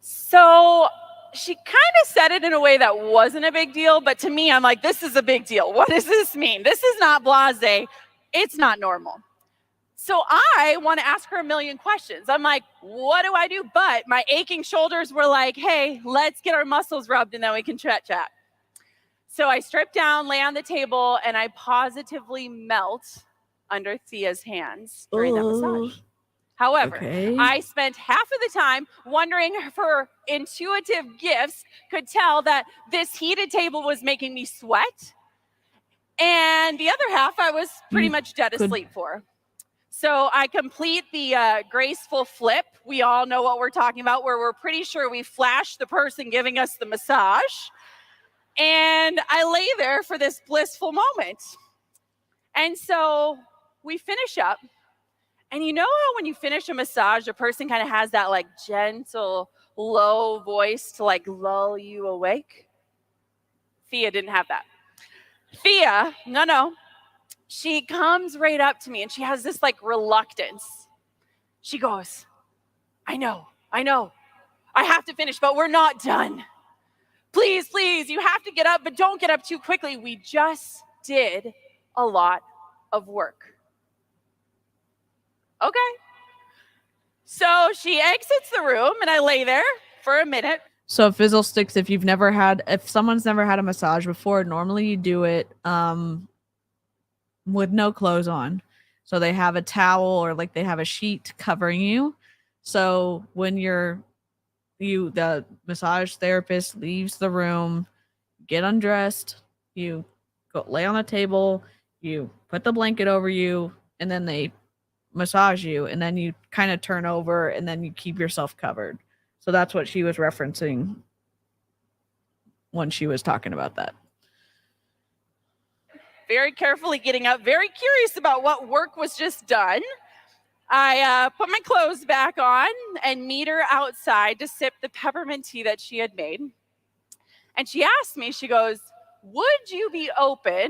So she kind of said it in a way that wasn't a big deal, but to me, I'm like, this is a big deal. What does this mean? This is not blasé. It's not normal. So I want to ask her a million questions. I'm like, what do I do? But my aching shoulders were like, hey, let's get our muscles rubbed and then we can chat. So I strip down, lay on the table, and I positively melt under Thea's hands during that massage. However, I spent half of the time wondering if her intuitive gifts could tell that this heated table was making me sweat. And the other half I was pretty much dead asleep for. So I complete the graceful flip. We all know what we're talking about, where we're pretty sure we flashed the person giving us the massage. And I lay there for this blissful moment. And so we finish up. And you know how when you finish a massage, a person kind of has that like gentle, low voice to like lull you awake? Thea didn't have that. Thea, no. She comes right up to me and she has this like reluctance. She goes, I know. I have to finish, but we're not done. Please, you have to get up, but don't get up too quickly. We just did a lot of work. Okay. So she exits the room and I lay there for a minute. So Fizzle Sticks, if someone's never had a massage before, normally you do it with no clothes on. So they have a towel or like they have a sheet covering you. So when the massage therapist leaves the room, get undressed, you go lay on the table, you put the blanket over you, and then they massage you, and then you kind of turn over and then you keep yourself covered. So that's what she was referencing when she was talking about that. Very carefully getting up, very curious about what work was just done. I put my clothes back on and meet her outside to sip the peppermint tea that she had made. And she asked me, she goes, would you be open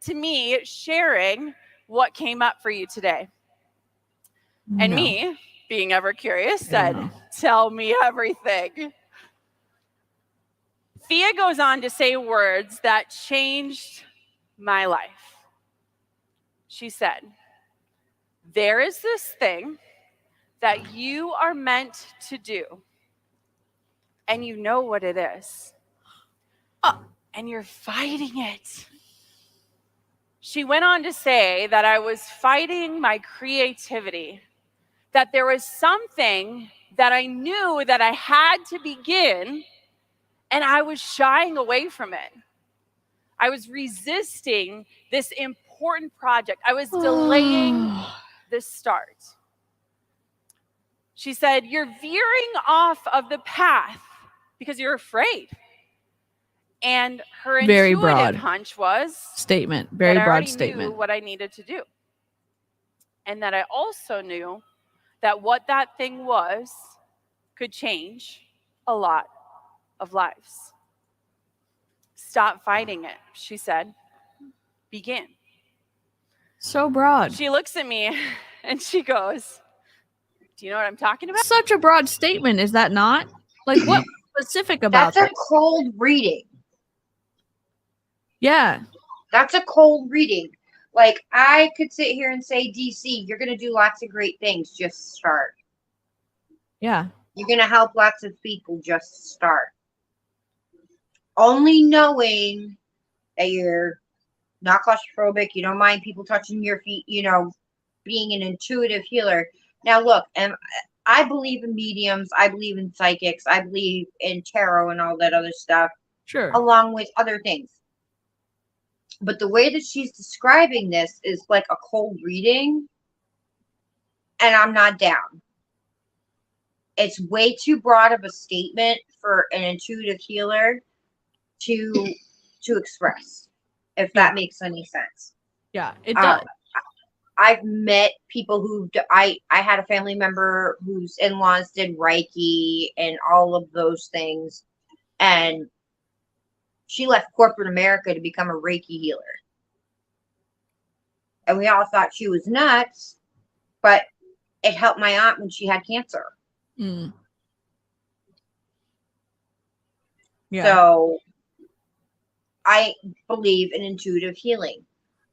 to me sharing what came up for you today? And me, being ever curious, said, tell me everything. Thea goes on to say words that changed my life. She said, there is this thing that you are meant to do, and you know what it is, and you're fighting it. She went on to say that I was fighting my creativity, that there was something that I knew that I had to begin, And I was shying away from it. I was resisting this important project. I was delaying the start. She said, "You're veering off of the path because you're afraid." And her Very intuitive broad hunch was statement. Very that I broad already statement. knew what I needed to do. And that I also knew that what that thing was could change a lot of lives. "Stop fighting it," she said. "Begin." So broad. She looks at me and she goes, "Do you know what I'm talking about?" Such a broad statement, is that not? Like, what specific about That's a cold reading. Yeah. That's a cold reading. Like, I could sit here and say, DC, you're going to do lots of great things. Just start. Yeah. You're going to help lots of people. Just start. Only knowing that you're not claustrophobic, you don't mind people touching your feet, you know, being an intuitive healer. Now, look, and I believe in mediums. I believe in psychics. I believe in tarot and all that other stuff. Sure. Along with other things. But the way that she's describing this is like a cold reading, and I'm not down. It's way too broad of a statement for an intuitive healer to express, if that makes any sense. Yeah, it does. I've met people who I had a family member whose in-laws did Reiki and all of those things, and she left corporate America to become a Reiki healer. And we all thought she was nuts, but it helped my aunt when she had cancer. Mm. Yeah. So I believe in intuitive healing.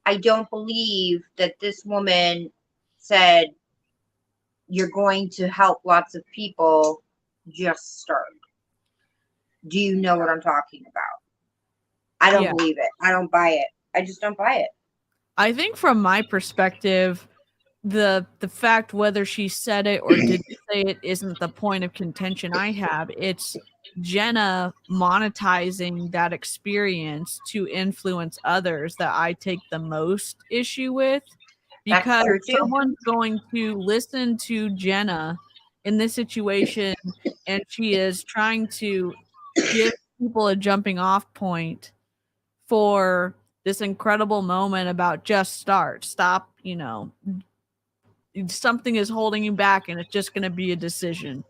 I don't believe that this woman said, "You're going to help lots of people, just start." Do you know what I'm talking about? I don't believe it. I don't buy it. I just don't buy it. I think from my perspective, the fact whether she said it or didn't say it isn't the point of contention I have. It's Jenna monetizing that experience to influence others that I take the most issue with, because someone's going to listen to Jenna in this situation and she is trying to give people a jumping off point for this incredible moment about just stop, you know, something is holding you back and it's just going to be a decision.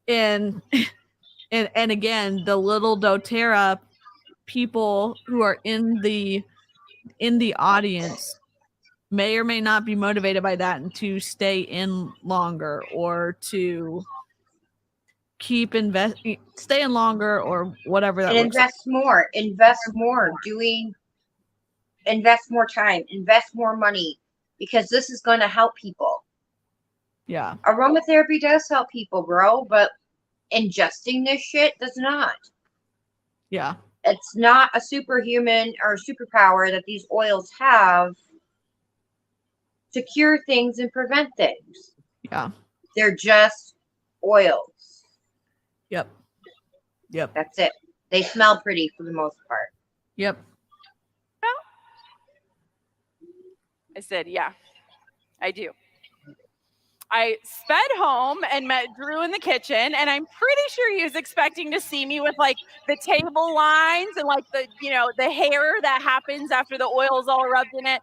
And again, the little doTERRA people who are in the audience may or may not be motivated by that and to stay in longer or to keep staying longer or whatever that and looks invest like. more, invest more time, invest more money, because this is going to help people. Yeah. Aromatherapy does help people, bro, but ingesting this shit does not. Yeah. It's not a superhuman or superpower that these oils have to cure things and prevent things. Yeah. They're just oils. Yep. That's it. They smell pretty for the most part. Yep. I said, "Yeah, I do." I sped home and met Drew in the kitchen, and I'm pretty sure he was expecting to see me with like the table lines and like the, you know, the hair that happens after the oil's all rubbed in it.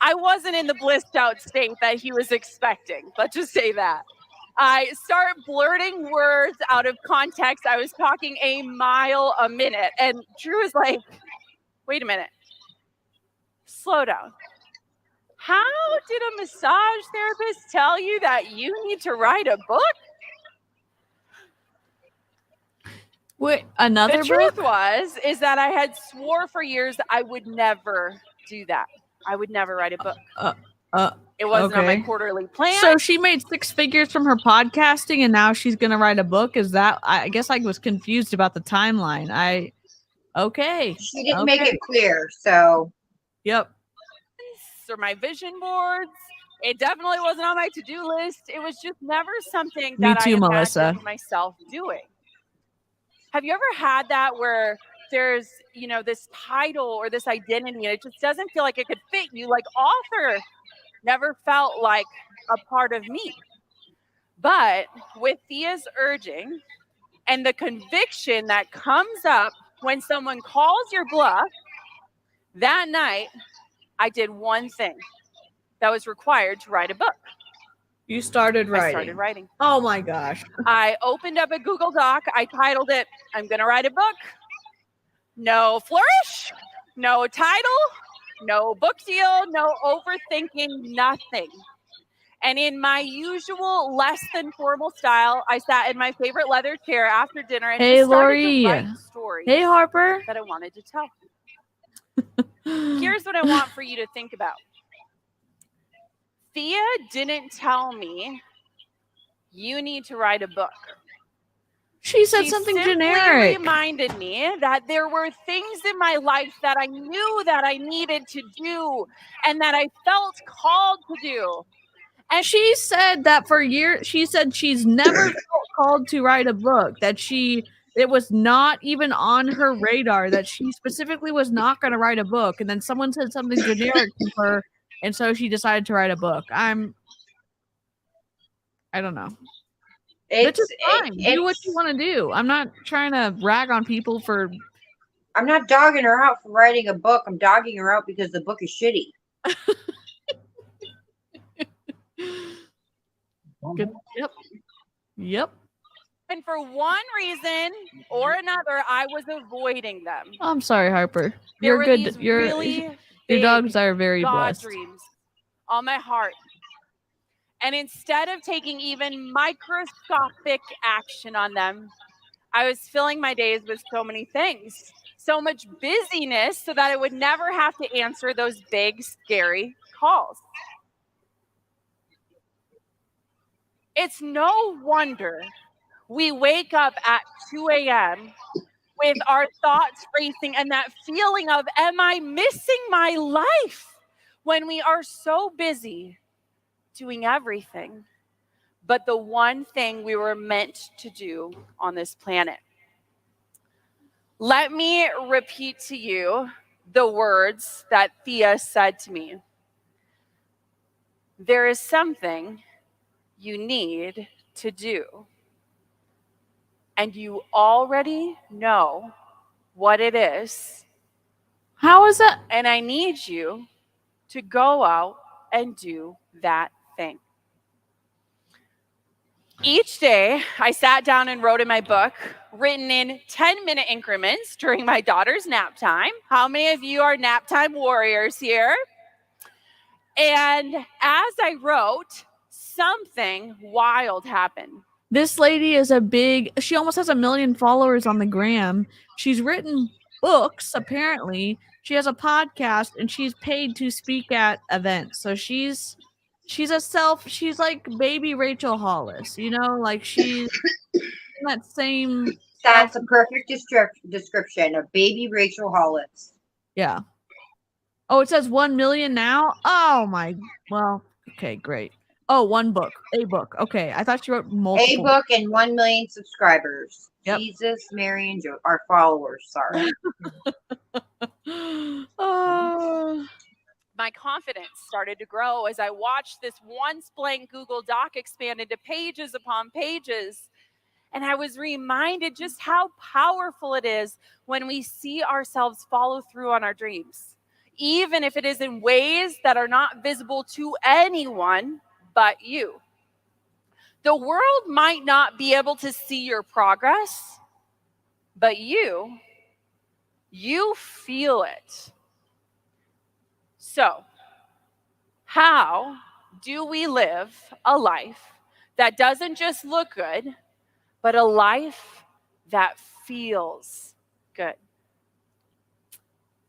I wasn't in the blissed out state that he was expecting. Let's just say that. I start blurting words out of context. I was talking a mile a minute, and Drew is like, "Wait a minute. Slow down. How did a massage therapist tell you that you need to write a book?" Wait, another book? The truth book? is that I had swore for years that I would never do that. I would never write a book. It wasn't on my quarterly plan. So she made 6 figures from her podcasting and now she's going to write a book. Is that, I guess I was confused about the timeline. She didn't make it clear. So. Yep. Or my vision boards. It definitely wasn't on my to-do list. It was just never something that I imagined myself doing. Have you ever had that where there's, this title or this identity and it just doesn't feel like it could fit you? Like author never felt like a part of me. But with Thea's urging and the conviction that comes up when someone calls your bluff, that night I did one thing that was required to write a book. You started writing. I started writing. Oh my gosh. I opened up a Google Doc. I titled it, I'm going to write a book. No flourish, no title, no book deal, no overthinking, nothing. And in my usual less than formal style, I sat in my favorite leather chair after dinner and just started to write stories Hey, Harper. that I wanted to tell. Here's what I want for you to think about. Thea didn't tell me you need to write a book. She said something generic. She reminded me that there were things in my life that I knew that I needed to do and that I felt called to do. And she said that for years, she said she's never felt called to write a book, that it was not even on her radar, that she specifically was not going to write a book. And then someone said something generic to her. And so she decided to write a book. I don't know. Which is fine. Do what you want to do. I'm not trying to rag on people for. I'm not dogging her out for writing a book. I'm dogging her out because the book is shitty. Good. Yep. And for one reason or another, I was avoiding them. I'm sorry, Harper. You're good. Your dogs are very blessed. Dreams on my heart. And instead of taking even microscopic action on them, I was filling my days with so many things, so much busyness so that I would never have to answer those big, scary calls. It's no wonder we wake up at 2 a.m. with our thoughts racing and that feeling of, am I missing my life? When we are so busy doing everything but the one thing we were meant to do on this planet. Let me repeat to you the words that Thea said to me. There is something you need to do, and you already know what it is. How is that? And I need you to go out and do that thing. Each day, I sat down and wrote in my book, written in 10-minute increments during my daughter's nap time. How many of you are nap time warriors here? And as I wrote, something wild happened. This lady is she almost has 1 million followers on the gram. She's written books, apparently. She has a podcast and she's paid to speak at events. So she's like baby Rachel Hollis, like she's in that same. That's a perfect description of baby Rachel Hollis. Yeah. Oh, it says 1 million now? Oh my, well, okay, great. Oh, one book, a book. Okay, I thought she wrote multiple. A book and 1 million subscribers. Yep. Jesus, Mary, and Joe, our followers. Sorry. My confidence started to grow as I watched this once blank Google Doc expand into pages upon pages. And I was reminded just how powerful it is when we see ourselves follow through on our dreams, even if it is in ways that are not visible to anyone but you. The world might not be able to see your progress, but you feel it. So, how do we live a life that doesn't just look good, but a life that feels good?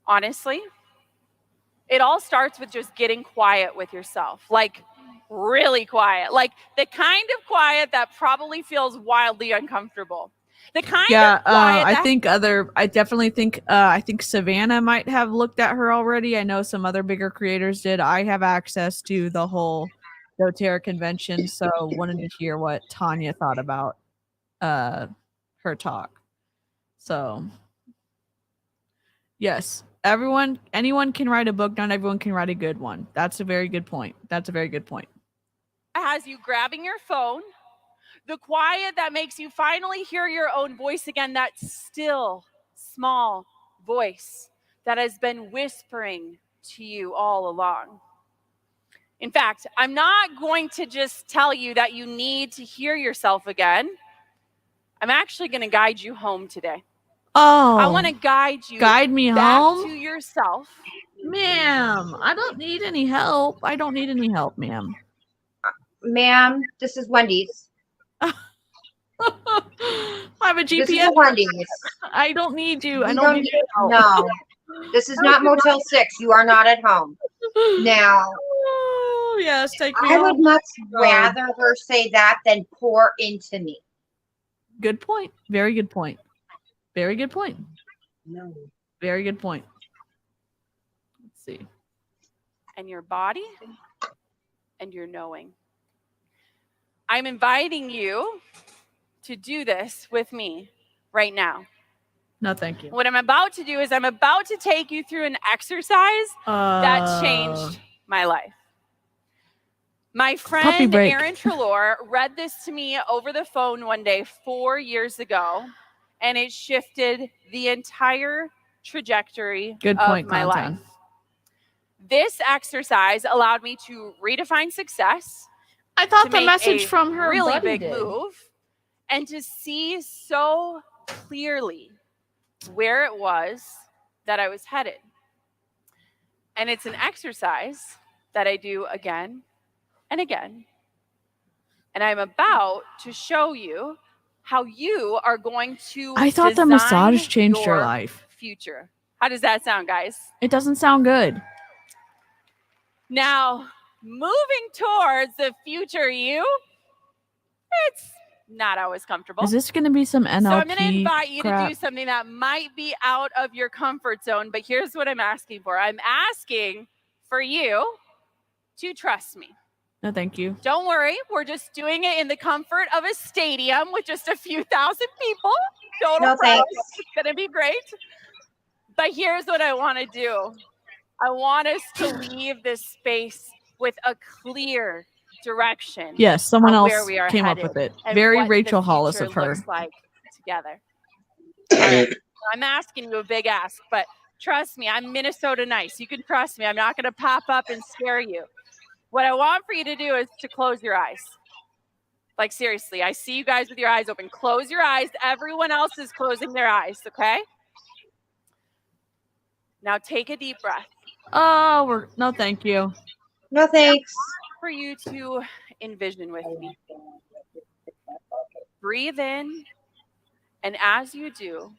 Honestly, it all starts with just getting quiet with yourself, like really quiet, like the kind of quiet that probably feels wildly uncomfortable. The kind of quiet I think Savannah might have looked at her already. I know some other bigger creators did. I have access to the whole doTERRA convention, so wanted to hear what Tanya thought about her talk. So, yes, anyone can write a book. Not everyone can write a good one. That's a very good point. Has you grabbing your phone, the quiet that makes you finally hear your own voice again, that still, small voice that has been whispering to you all along. In fact, I'm not going to just tell you that you need to hear yourself again. I'm actually going to guide you home today. Oh, I want to guide me back home to yourself. Ma'am, I don't need any help. Ma'am. Ma'am, this is Wendy's. I have a GPS. This is a Wendy's. I don't need you. I You don't need help. No, this is not Motel 6. You are not at home. Now, Oh, yes, take me I home. would much rather her say that than pour into me. Good point. Very good point. Very good point. No. Very good point. Let's see. And your body and your knowing. I'm inviting you to do this with me right now. No, thank you. What I'm about to do is I'm about to take you through an exercise that changed my life. My friend Erin Trelaw read this to me over the phone one day 4 years ago, and it shifted the entire trajectory of my life. This exercise allowed me to redefine success. I thought the message from her really big move, and to see so clearly where it was that I was headed. And it's an exercise that I do again and again. And I'm about to show you how you are going to I thought the massage changed your life. Future. How does that sound, guys? It doesn't sound good. Now, moving towards the future you, it's not always comfortable. Is this going to be some NLP So I'm going to invite you crap? to do something that might be out of your comfort zone, but here's what I'm asking for. I'm asking for you to trust me. No, thank you. Don't worry. We're just doing it in the comfort of a stadium with just a few thousand people. Total pros. It's going to be great. But here's what I want to do. I want us to leave this space with a clear direction. Yes, someone else where we are came headed up with it. and Very what Rachel the Hollis future of her. looks like together. All right. I'm asking you a big ask, but trust me, I'm Minnesota nice. You can trust me. I'm not going to pop up and scare you. What I want for you to do is to close your eyes. Like, seriously, I see you guys with your eyes open. Close your eyes. Everyone else is closing their eyes, okay? Now take a deep breath. Oh, no, thank you. No, thanks. For you to envision with me. Breathe in, and as you do,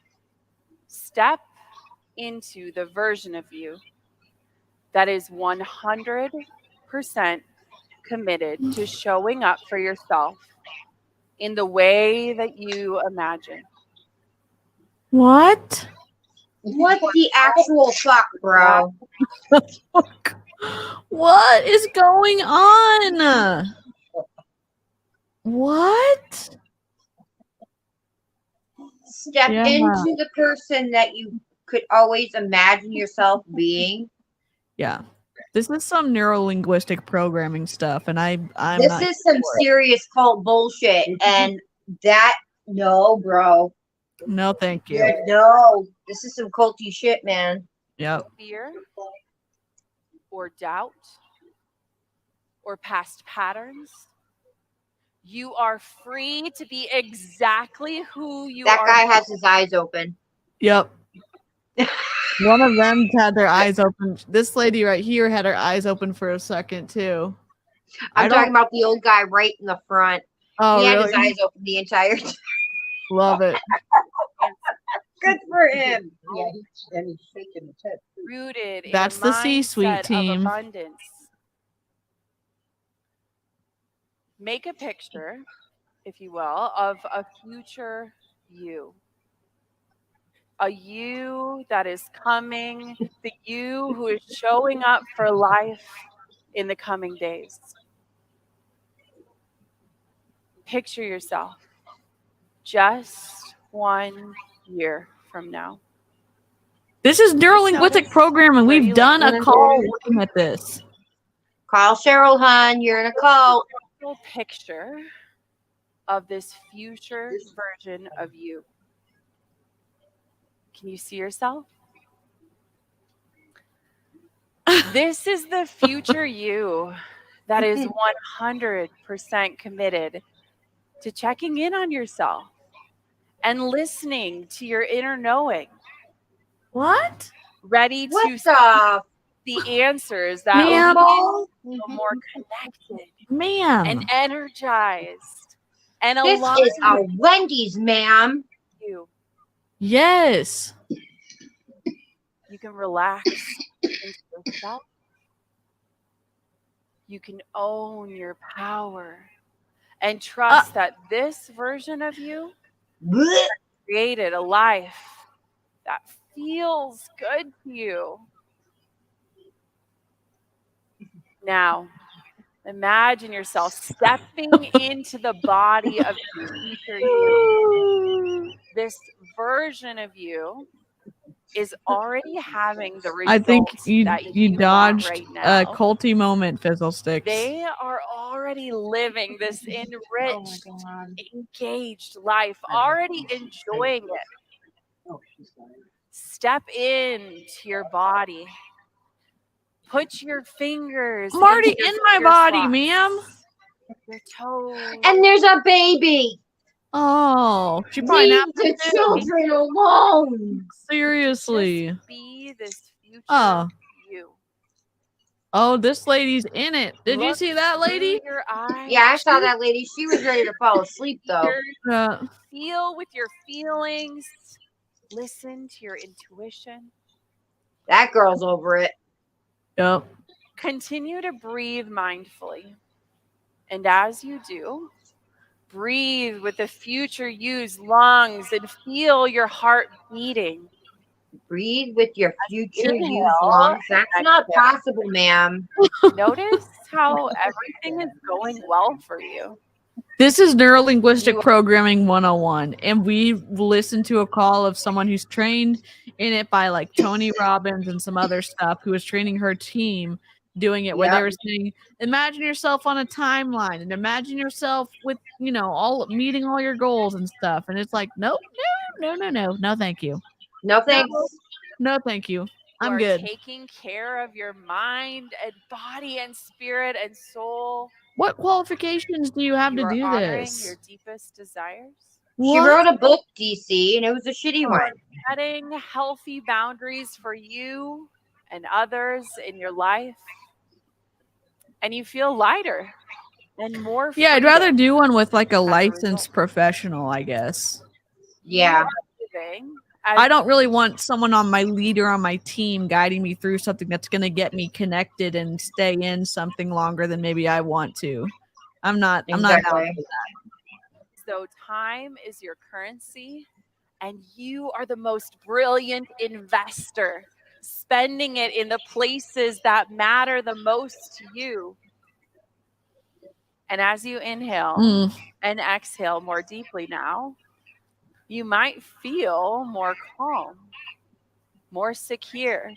step into the version of you that is 100% committed to showing up for yourself in the way that you imagine. What? What the actual fuck, bro? What is going on? What? Step into the person that you could always imagine yourself being. Yeah. This is some neuro-linguistic programming stuff, and I'm this is some serious cult bullshit, and that no, bro. No, thank you. Yeah, no, this is some culty shit, man. Yep. Fear or doubt or past patterns. You are free to be exactly who you are. That guy has his eyes open. Yep. One of them had their eyes open. This lady right here had her eyes open for a second too. I'm talking about the old guy right in the front. Oh, he had really? his eyes open the entire time. Love it. Good for him. Yeah, he's shaking his head. Rooted That's in the a C-suite mindset team. of abundance. Make a picture, if you will, of a future you. A you that is coming, the you who is showing up for life in the coming days. Picture yourself just 1 year from now. This is neuro-linguistic programming. We've done a call looking at this. Call Cheryl, hon. You're in a call. Picture of this future version of you. Can you see yourself? This is the future you that is 100% committed to checking in on yourself and listening to your inner knowing. What? Ready to see the answers that will make you more connected and energized and aligned. This is a Wendy's, ma'am. You. Yes. You can relax into yourself. You can own your power and trust that this version of you created a life that feels good to you. Now, imagine yourself stepping into the body of your future you. This version of you is already having the results. I think you dodged right now. a culty moment, Fizzlesticks. They are already living this enriched, engaged life, already enjoying it. Step into your body. Put your fingers. I'm already in my body, ma'am. Your toes. And there's a baby. Oh, she probably leave napped the too. children alone. Seriously. Just be this future you. Oh, this lady's in it. Did you see that lady? Your eyes. Yeah, I saw that lady. She was ready to fall asleep, though. Feel with your feelings. Listen to your intuition. That girl's over it. Yep. Continue to breathe mindfully. And as you do, breathe with the future you's lungs and feel your heart beating. Breathe with your future you's lungs. That's not possible, ma'am. Notice how everything is going well for you. This is Neuro-Linguistic Programming 101, and we listened to a call of someone who's trained in it by like Tony Robbins and some other stuff, who was training her team doing it, where they were saying, imagine yourself on a timeline and imagine yourself with, you know, all meeting all your goals and stuff. And it's like, nope, no, thank you. No thanks. No, thank you. I'm You are good. taking care of your mind and body and spirit and soul. What qualifications do you have to do honoring this? your deepest desires. She wrote a book, DC, and it was a shitty one. Setting healthy boundaries for you and others in your life. And you feel lighter and more Yeah, I'd freedom. rather do one with like a licensed professional, I guess. Yeah. I don't really want someone on my leader on my team guiding me through something that's going to get me connected and stay in something longer than maybe I want to. I'm not down for that. So time is your currency and you are the most brilliant investor, spending it in the places that matter the most to you. And as you inhale and exhale more deeply now, you might feel more calm, more secure.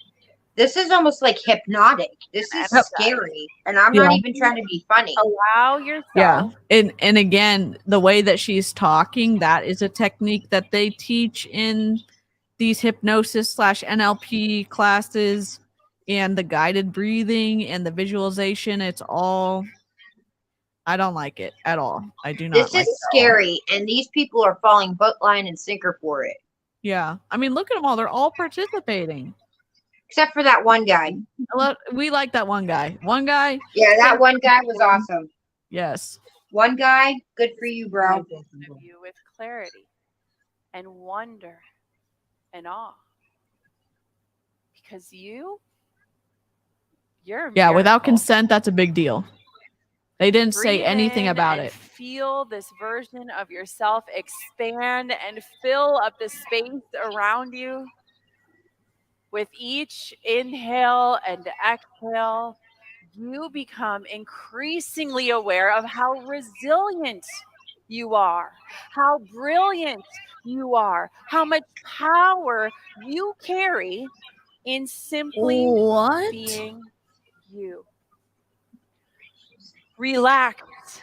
This is almost like hypnotic. This is scary. And I'm not even trying to be funny. Allow yourself. Yeah. And again, the way that she's talking, that is a technique that they teach in these hypnosis / NLP classes, and the guided breathing and the visualization. It's all, I don't like it at all. I do not This like is scary, and these people are falling hook, line, and sinker for it. Yeah. I mean, look at them all. They're all participating. Except for that one guy. We like that one guy. One guy. Yeah, that one guy was awesome. Yes. One guy, good for you, bro. Of you with clarity and wonder and awe. Because you're a without miracle. consent, that's a big deal. They didn't say Breathe anything in about and it. Feel this version of yourself expand and fill up the space around you. With each inhale and exhale, you become increasingly aware of how resilient you are, how brilliant you are, how much power you carry in simply being you. Relax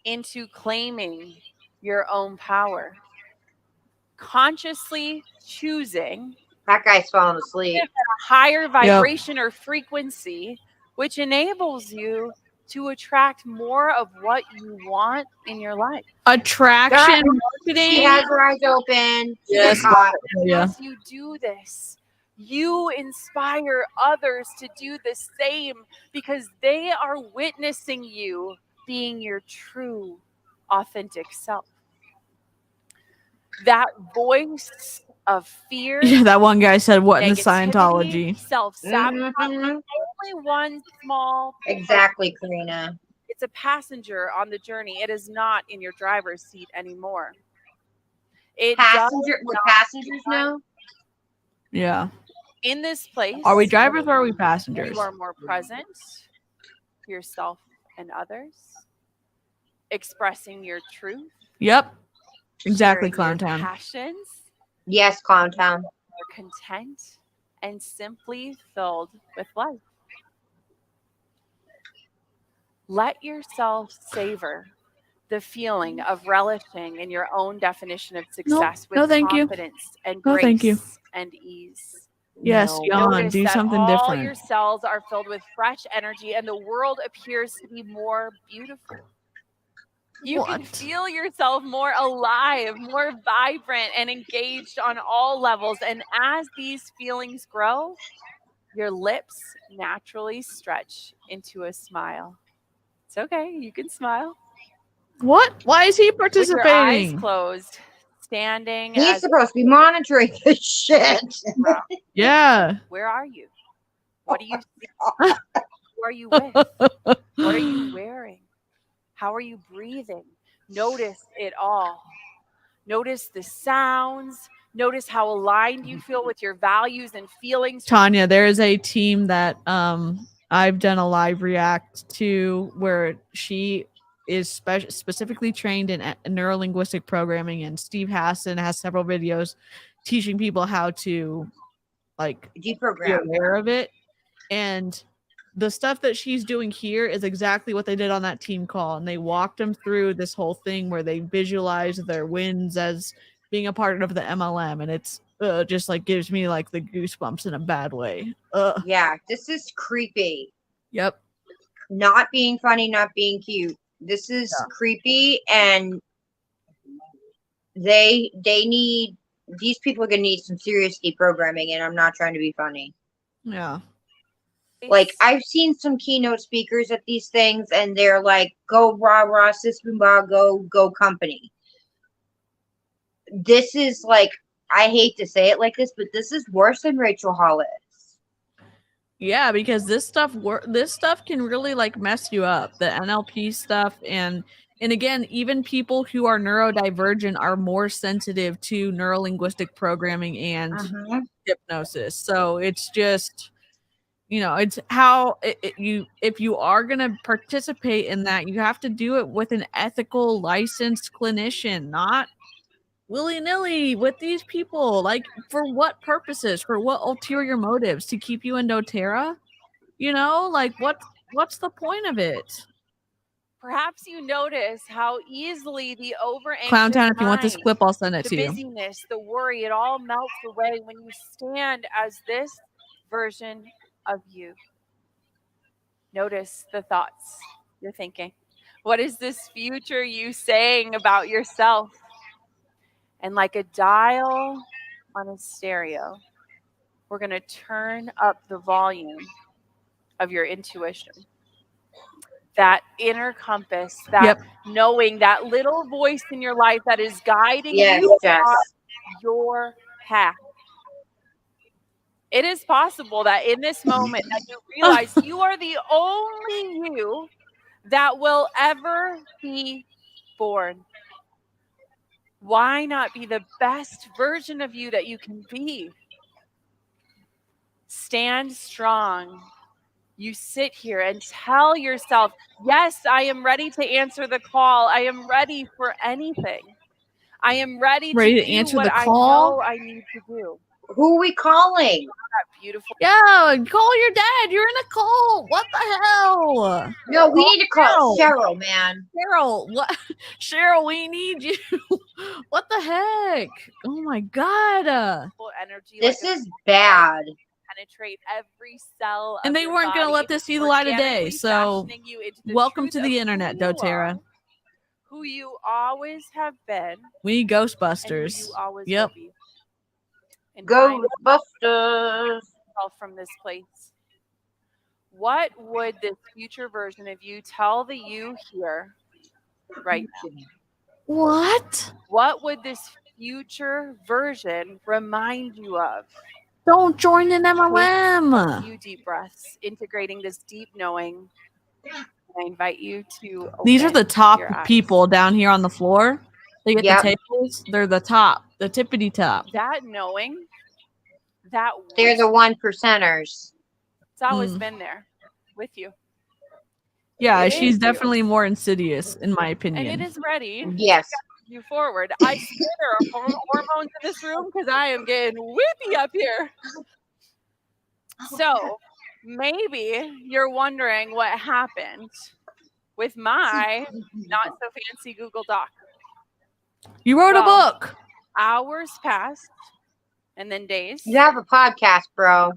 into claiming your own power. Consciously choosing that guy's falling asleep. a higher vibration or frequency, which enables you to attract more of what you want in your life. Attraction marketing. She has her eyes open. Yes. As you do this, you inspire others to do the same because they are witnessing you being your true, authentic self. That voice of fear. Yeah, that one guy said, "What in the negativity, Scientology?" Self-sabotage. Only one small. Exactly, Karina. It's a passenger on the journey. It is not in your driver's seat anymore. It Would passengers know? Yeah. In this place, Are we drivers or are we passengers? You are more present to yourself and others, expressing your truth. Yep. Exactly, Clown Town. Passions. Yes, Clown Town. Are content and simply filled with life. Let yourself savor the feeling of relishing in your own definition of success with confidence and grace and ease. Yes, yawn. Do something different. All your cells are filled with fresh energy and the world appears to be more beautiful. You can feel yourself more alive, more vibrant, and engaged on all levels. And as these feelings grow, your lips naturally stretch into a smile. It's okay. You can smile. What? Why is he participating? With your eyes closed, standing. He's supposed to be monitoring this shit. Yeah. Where are you? What do you see? Who are you with? What are you wearing? How are you breathing? Notice it all. Notice the sounds. Notice how aligned you feel with your values and feelings. Tanya, there is a team that I've done a live react to where she is specifically trained in neurolinguistic programming, and Steve Hassan has several videos teaching people how to deprogram, be aware of it. And the stuff that she's doing here is exactly what they did on that team call, and they walked them through this whole thing where they visualize their wins as being a part of the MLM, and it's just like gives me like the goosebumps in a bad way. Yeah, this is creepy. Yep. Not being funny, not being cute. This is creepy, and they need, these people are gonna need some serious deprogramming, and I'm not trying to be funny. Yeah. Like, I've seen some keynote speakers at these things, and they're like, go rah rah, sis boomba, go company. This is like, I hate to say it like this, but this is worse than Rachel Hollis. Yeah, because this stuff can really like mess you up. The NLP stuff, and again, even people who are neurodivergent are more sensitive to neurolinguistic programming and hypnosis. So it's just, it's how if you are going to participate in that, you have to do it with an ethical, licensed clinician, not willy-nilly with these people. Like, for what purposes? For what ulterior motives? To keep you in doTERRA? Like, what's the point of it? Perhaps you notice how easily the over-anxious Clown Town, if you want this mind, clip, I'll send it to the you. busyness, the worry, it all melts away when you stand as this version of you. Notice the thoughts you're thinking. What is this future you saying about yourself? And like a dial on a stereo, we're going to turn up the volume of your intuition. That inner compass, that knowing, that little voice in your life that is guiding you on your path. It is possible that in this moment that you realize you are the only you that will ever be born. Why not be the best version of you that you can be? Stand strong. You sit here and tell yourself, yes, I am ready to answer the call. I am ready for anything. I am ready to do answer what the I call. know I need to do. Who are we calling? That beautiful. Yeah, call your dad. You're in a call. What the hell? No, we need to call Cheryl, man. Cheryl, what? Cheryl, we need you. What the heck? Oh my god. Energy. This is bad. Penetrate every cell. And they weren't going to let this see the light of day. So, welcome to the internet, doTERRA. Who you always have been. We Ghostbusters. And who you always yep. will be. And Ghostbusters. From this place. What would this future version of you tell the you here right now? What? What would this future version remind you of? Don't join an MLM. Take a few deep breaths, integrating this deep knowing. I invite you to. These are the top people down here on the floor. They get the tables. They're the top, the tippity top. That knowing. That they're the 1%ers. It's always been there with you. Yeah, she's definitely more insidious, in my opinion. And it is ready. Yes. To you forward. I swear there are hormones in this room because I am getting whippy up here. So maybe you're wondering what happened with my not so fancy Google Doc. You wrote a book. Hours passed, and then days. You have a podcast, bro.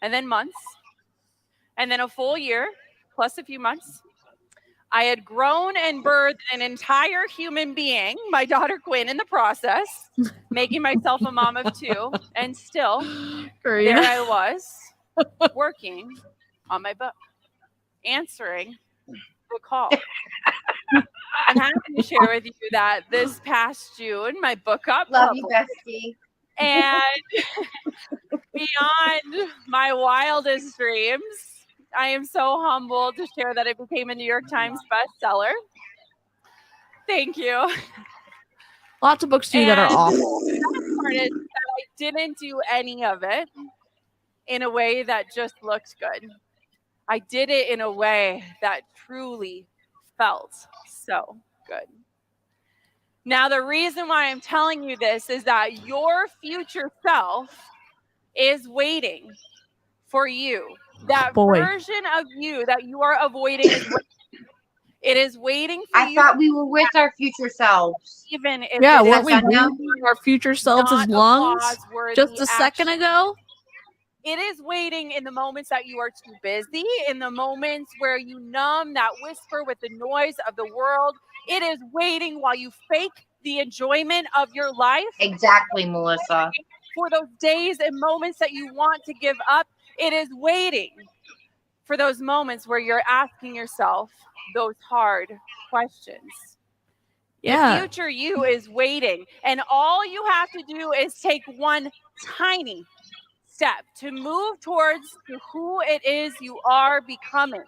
And then months, and then a full year, plus a few months. I had grown and birthed an entire human being, my daughter Quinn, in the process, making myself a mom of 2, and still, there I was, working on my book, answering the call. I'm happy to share with you that this past June, my book got published. Love you, bestie. And beyond my wildest dreams, I am so humbled to share that it became a New York Times bestseller. Thank you. Lots of books too that are awful. The best part is that I didn't do any of it in a way that just looked good. I did it in a way that truly felt so good. Now, the reason why I'm telling you this is that your future self is waiting for you. That version of you that you are avoiding is waiting. It is waiting for you. I thought we were with our future selves. Even if weren't we our future selves as lungs just a second ago? It is waiting in the moments that you are too busy, in the moments where you numb that whisper with the noise of the world. It is waiting while you fake the enjoyment of your life. Exactly, Melissa. For those days and moments that you want to give up, it is waiting for those moments where you're asking yourself those hard questions. Yeah. The future you is waiting, and all you have to do is take one tiny step to move towards who it is you are becoming.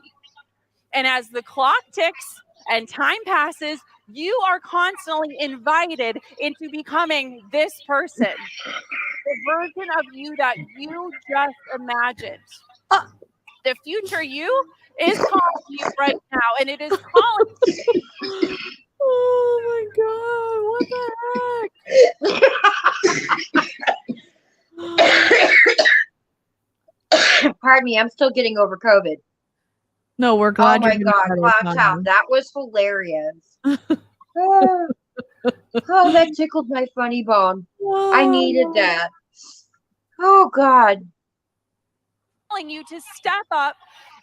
And as the clock ticks and time passes, you are constantly invited into becoming this person, the version of you that you just imagined. The future you is calling you right now, and it is calling you. Oh my God, what the heck? Pardon me, I'm still getting over COVID. No, we're glad. Oh my God, Cloud Town, that was hilarious. Oh, that tickled my funny bone. Whoa. I needed that. Oh God. Telling you to step up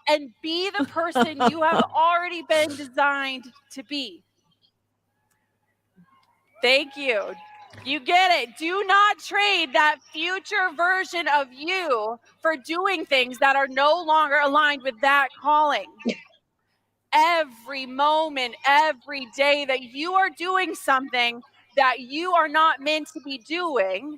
and be the person you have already been designed to be. Thank you. You get it. Do not trade that future version of you for doing things that are no longer aligned with that calling. Every moment, every day that you are doing something that you are not meant to be doing,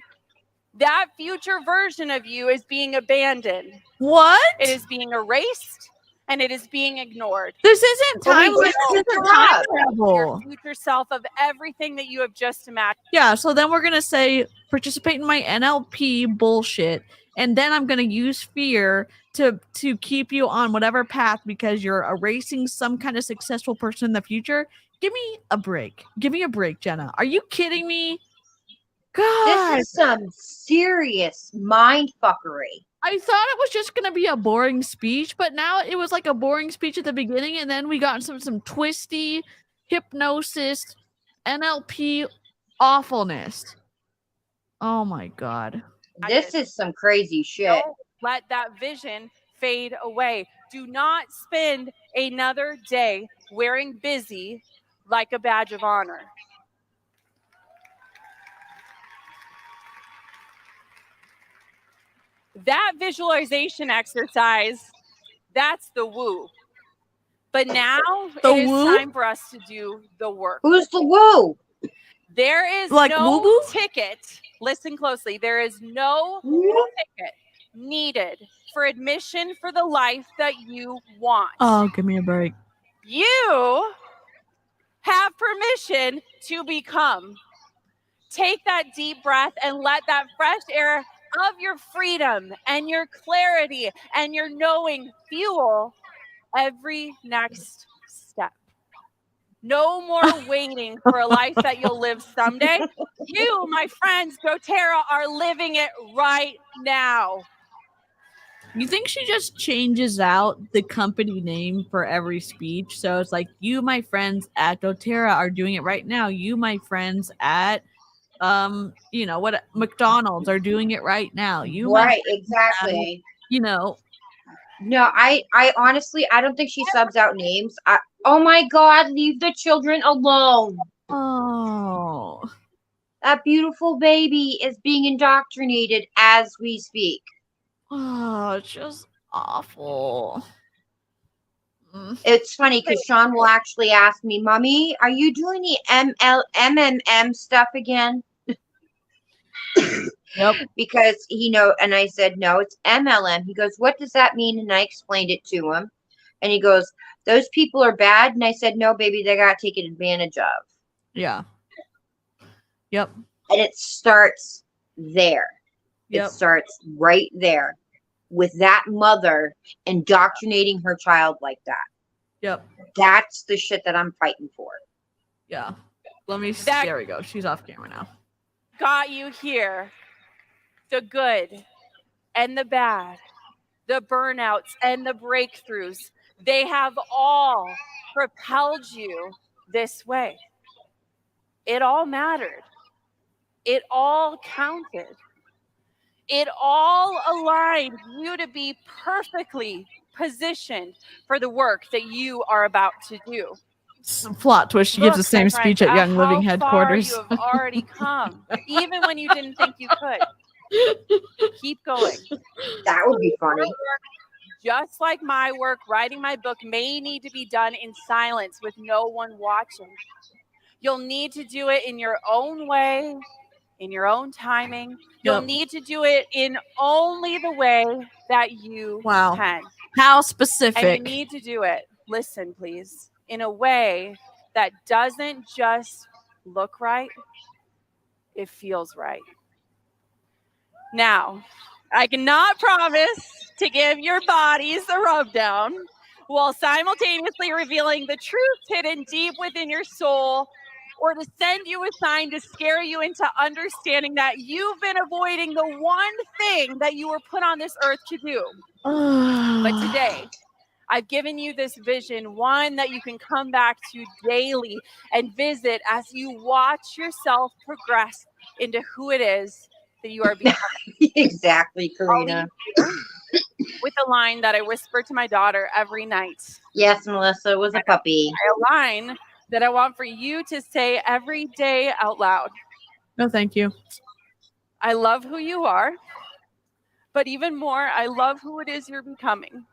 that future version of you is being abandoned. What? It is being erased and it is being ignored. This isn't time. This isn't time travel. Your future self of everything that you have just imagined. Yeah, so then we're going to say participate in my NLP bullshit, and then I'm going to use fear to keep you on whatever path because you're erasing some kind of successful person in the future. Give me a break. Give me a break, Jenna. Are you kidding me? God. This is some serious mind fuckery. I thought it was just gonna be a boring speech, but now it was like a boring speech at the beginning, and then we got some twisty hypnosis, NLP awfulness. Oh my God. This is some crazy shit. Don't let that vision fade away. Do not spend another day wearing busy like a badge of honor. That visualization exercise, that's the woo. But now it is time for us to do the work. Who's the woo? There is like no woo-woo? ticket. Listen closely. There is no ticket needed for admission for the life that you want. Oh, give me a break. You have permission to become. Take that deep breath and let that fresh air of your freedom and your clarity and your knowing fuel every next step. No more waiting for a life that you'll live someday. You, my friends, doTERRA, are living it right now. You think she just changes out the company name for every speech? So it's like, you, my friends at doTERRA, are doing it right now. You, my friends at what McDonald's are doing it right now. You, right, exactly. No, I honestly, I don't think she subs out names. Oh my God, leave the children alone. Oh, that beautiful baby is being indoctrinated as we speak. Oh, it's just awful. It's funny because Sean will actually ask me, Mommy, are you doing the MMM stuff again? Yep. Because and I said, no, it's MLM. He goes, what does that mean? And I explained it to him. And he goes, those people are bad. And I said, no, baby, they got taken advantage of. Yeah. Yep. And it starts there. Yep. It starts right there with that mother indoctrinating her child like that. Yep. That's the shit that I'm fighting for. Yeah. There we go. She's off camera now. Got you here. The good and the bad, the burnouts and the breakthroughs, they have all propelled you this way. It all mattered. It all counted. It all aligned you to be perfectly positioned for the work that you are about to do. Some plot twist. She gives the same speech at Young Living headquarters. You have already come, even when you didn't think you could. Keep going. That would be funny. Just like my work, writing my book may need to be done in silence with no one watching. You'll need to do it in your own way, in your own timing. You'll need to do it in only the way that you can. How specific. And you need to do it, listen please, in a way that doesn't just look right, it feels right. Now, I cannot promise to give your bodies the rub down while simultaneously revealing the truth hidden deep within your soul, or to send you a sign to scare you into understanding that you've been avoiding the one thing that you were put on this earth to do. But today, I've given you this vision, one that you can come back to daily and visit as you watch yourself progress into who it is that you are becoming. Exactly, Karina. With a line that I whisper to my daughter every night. Yes, Melissa was a puppy. A line that I want for you to say every day out loud. No, thank you. I love who you are, but even more, I love who it is you're becoming.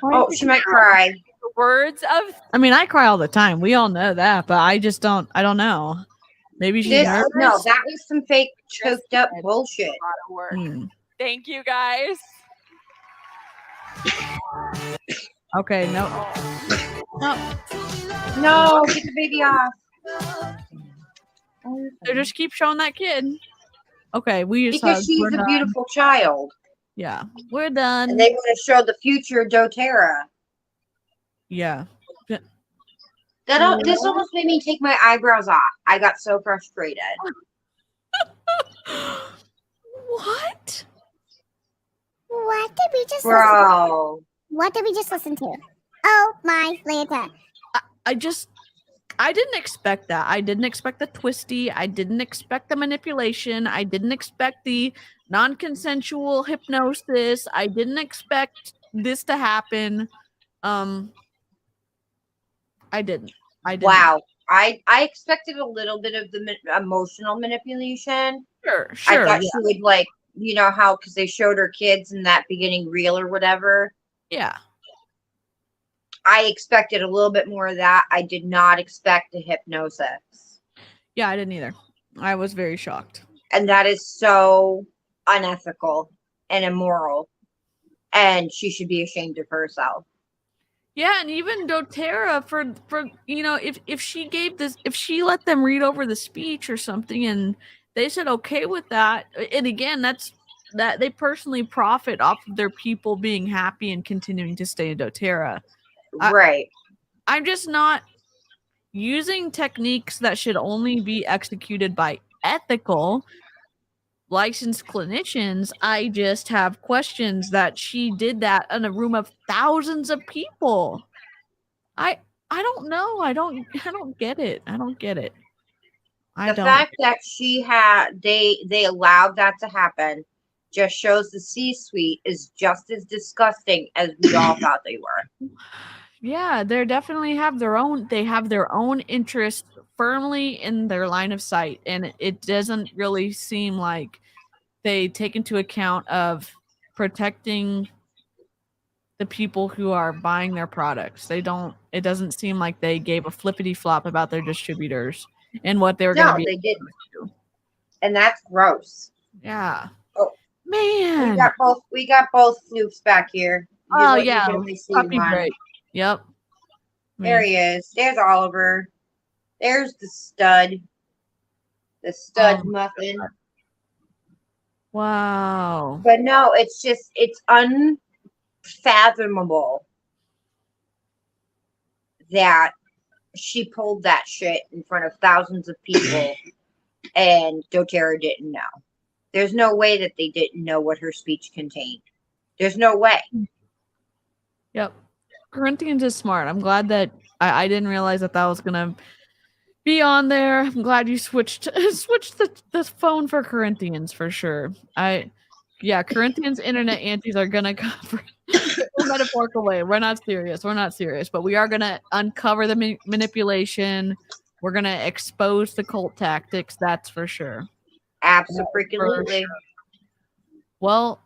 Oh, she might cry. The words of... I mean, I cry all the time. We all know that, but I know. Maybe she's nervous. No, that was some fake choked up bullshit. Thank you, guys. Okay, no. No, get the baby off. They just keep showing that kid. Okay, we just because she's a beautiful child. Yeah, we're done. And they want to show the future doTERRA. Yeah. This almost made me take my eyebrows off. I got so frustrated. What? What did we just Bro. What did we just listen to? Oh my Lanta. I didn't expect that. I didn't expect the twisty. I didn't expect the manipulation. I didn't expect the non-consensual hypnosis. I didn't expect this to happen. I didn't. Wow. I expected a little bit of the emotional manipulation. Sure. I thought she would, like, you know how, because they showed her kids in that beginning reel or whatever. Yeah. I expected a little bit more of that. I did not expect the hypnosis. Yeah, I didn't either. I was very shocked. And that is so unethical and immoral. And she should be ashamed of herself. Yeah, and even doTERRA for if she gave this, if she let them read over the speech or something and they said okay with that, and again, that they personally profit off of their people being happy and continuing to stay in doTERRA. Right. I'm just not using techniques that should only be executed by ethical licensed clinicians. I just have questions that she did that in a room of thousands of people. I don't know. I don't get it. I don't get it. The fact that they allowed that to happen just shows the C-suite is just as disgusting as we all thought they were. Yeah, they definitely have their own. They have their own interests firmly in their line of sight, and it doesn't really seem like they take into account of protecting the people who are buying their products. They don't. It doesn't seem like they gave a flippity flop about their distributors and what they were going to be. No, they didn't. And that's gross. Yeah. Oh man, we got both Snoops back here. Yeah, puppy break. Yep. There he is. There's Oliver. There's the stud. The stud muffin. Wow. But no, it's unfathomable that she pulled that shit in front of thousands of people and doTERRA didn't know. There's no way that they didn't know what her speech contained. There's no way. Yep. Corinthians is smart. I'm glad that I didn't realize that was gonna be on there. I'm glad you switched the phone for Corinthians for sure. Corinthians internet aunties are gonna cover metaphorical way. We're not serious, but we are gonna uncover the manipulation. We're gonna expose the cult tactics. That's for sure. Absolutely. Sure. Well,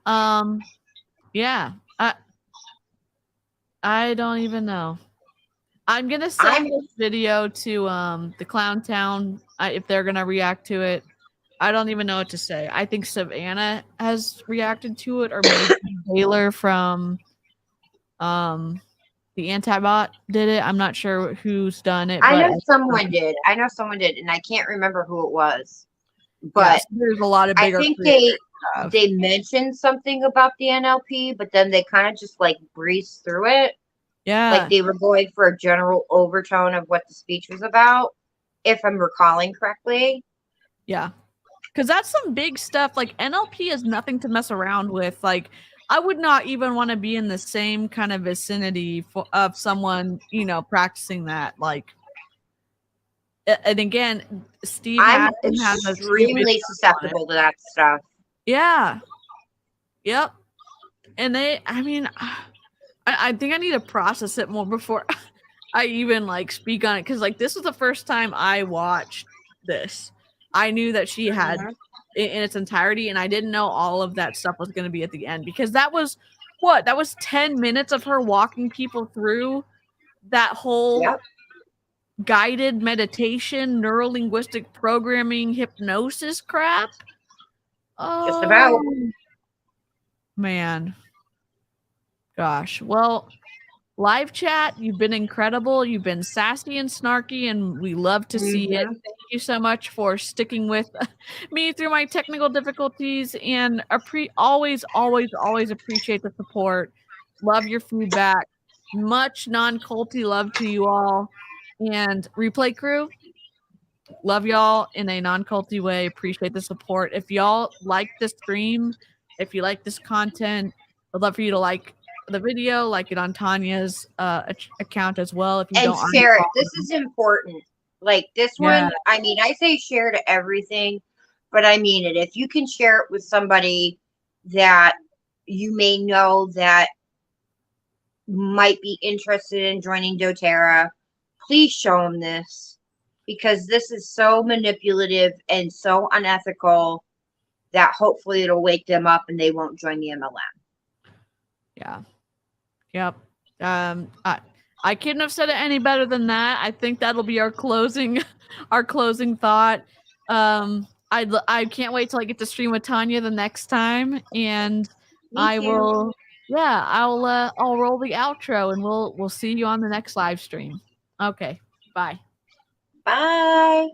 yeah. I don't even know. I'm gonna send this video to the Clown Town if they're gonna react to it. I don't even know what to say. I think Savannah has reacted to it, or maybe Taylor from the Antibot did it. I'm not sure who's done it. I know someone did, and I can't remember who it was. But there's a lot of bigger. I think they mentioned something about the NLP, but then they kind of just like breezed through it. Yeah. Like they were going for a general overtone of what the speech was about, if I'm recalling correctly. Yeah. Because that's some big stuff. Like NLP is nothing to mess around with. Like I would not even want to be in the same kind of vicinity of someone, practicing that. Like, and again, Steve I'm extremely susceptible to that stuff. Yeah. Yep. And I think I need to process it more before I even speak on it. Cause this was the first time I watched this. I knew that she had in its entirety, and I didn't know all of that stuff was going to be at the end, because that was 10 minutes of her walking people through that whole guided meditation, neuro-linguistic programming, hypnosis crap. Oh, just about. Man. Gosh. Well, live chat. You've been incredible. You've been sassy and snarky, and we love to see it. Thank you so much for sticking with me through my technical difficulties, and always appreciate the support. Love your feedback. Much non-culty love to you all. And replay crew, love y'all in a non-culty way. Appreciate the support. If y'all like this stream, if you like this content, I'd love for you to like the video, like it on Tanya's account as well. If you and don't share it. This is important. Like this one, I mean, I say share to everything, but I mean it. If you can share it with somebody that you may know that might be interested in joining doTERRA, please show them this, because this is so manipulative and so unethical that hopefully it'll wake them up and they won't join the MLM. Yeah. Yep. I couldn't have said it any better than that. I think that'll be our closing thought. I can't wait till I get to stream with Tanya the next time, and I'll roll the outro, and we'll see you on the next live stream. Okay. Bye. Bye.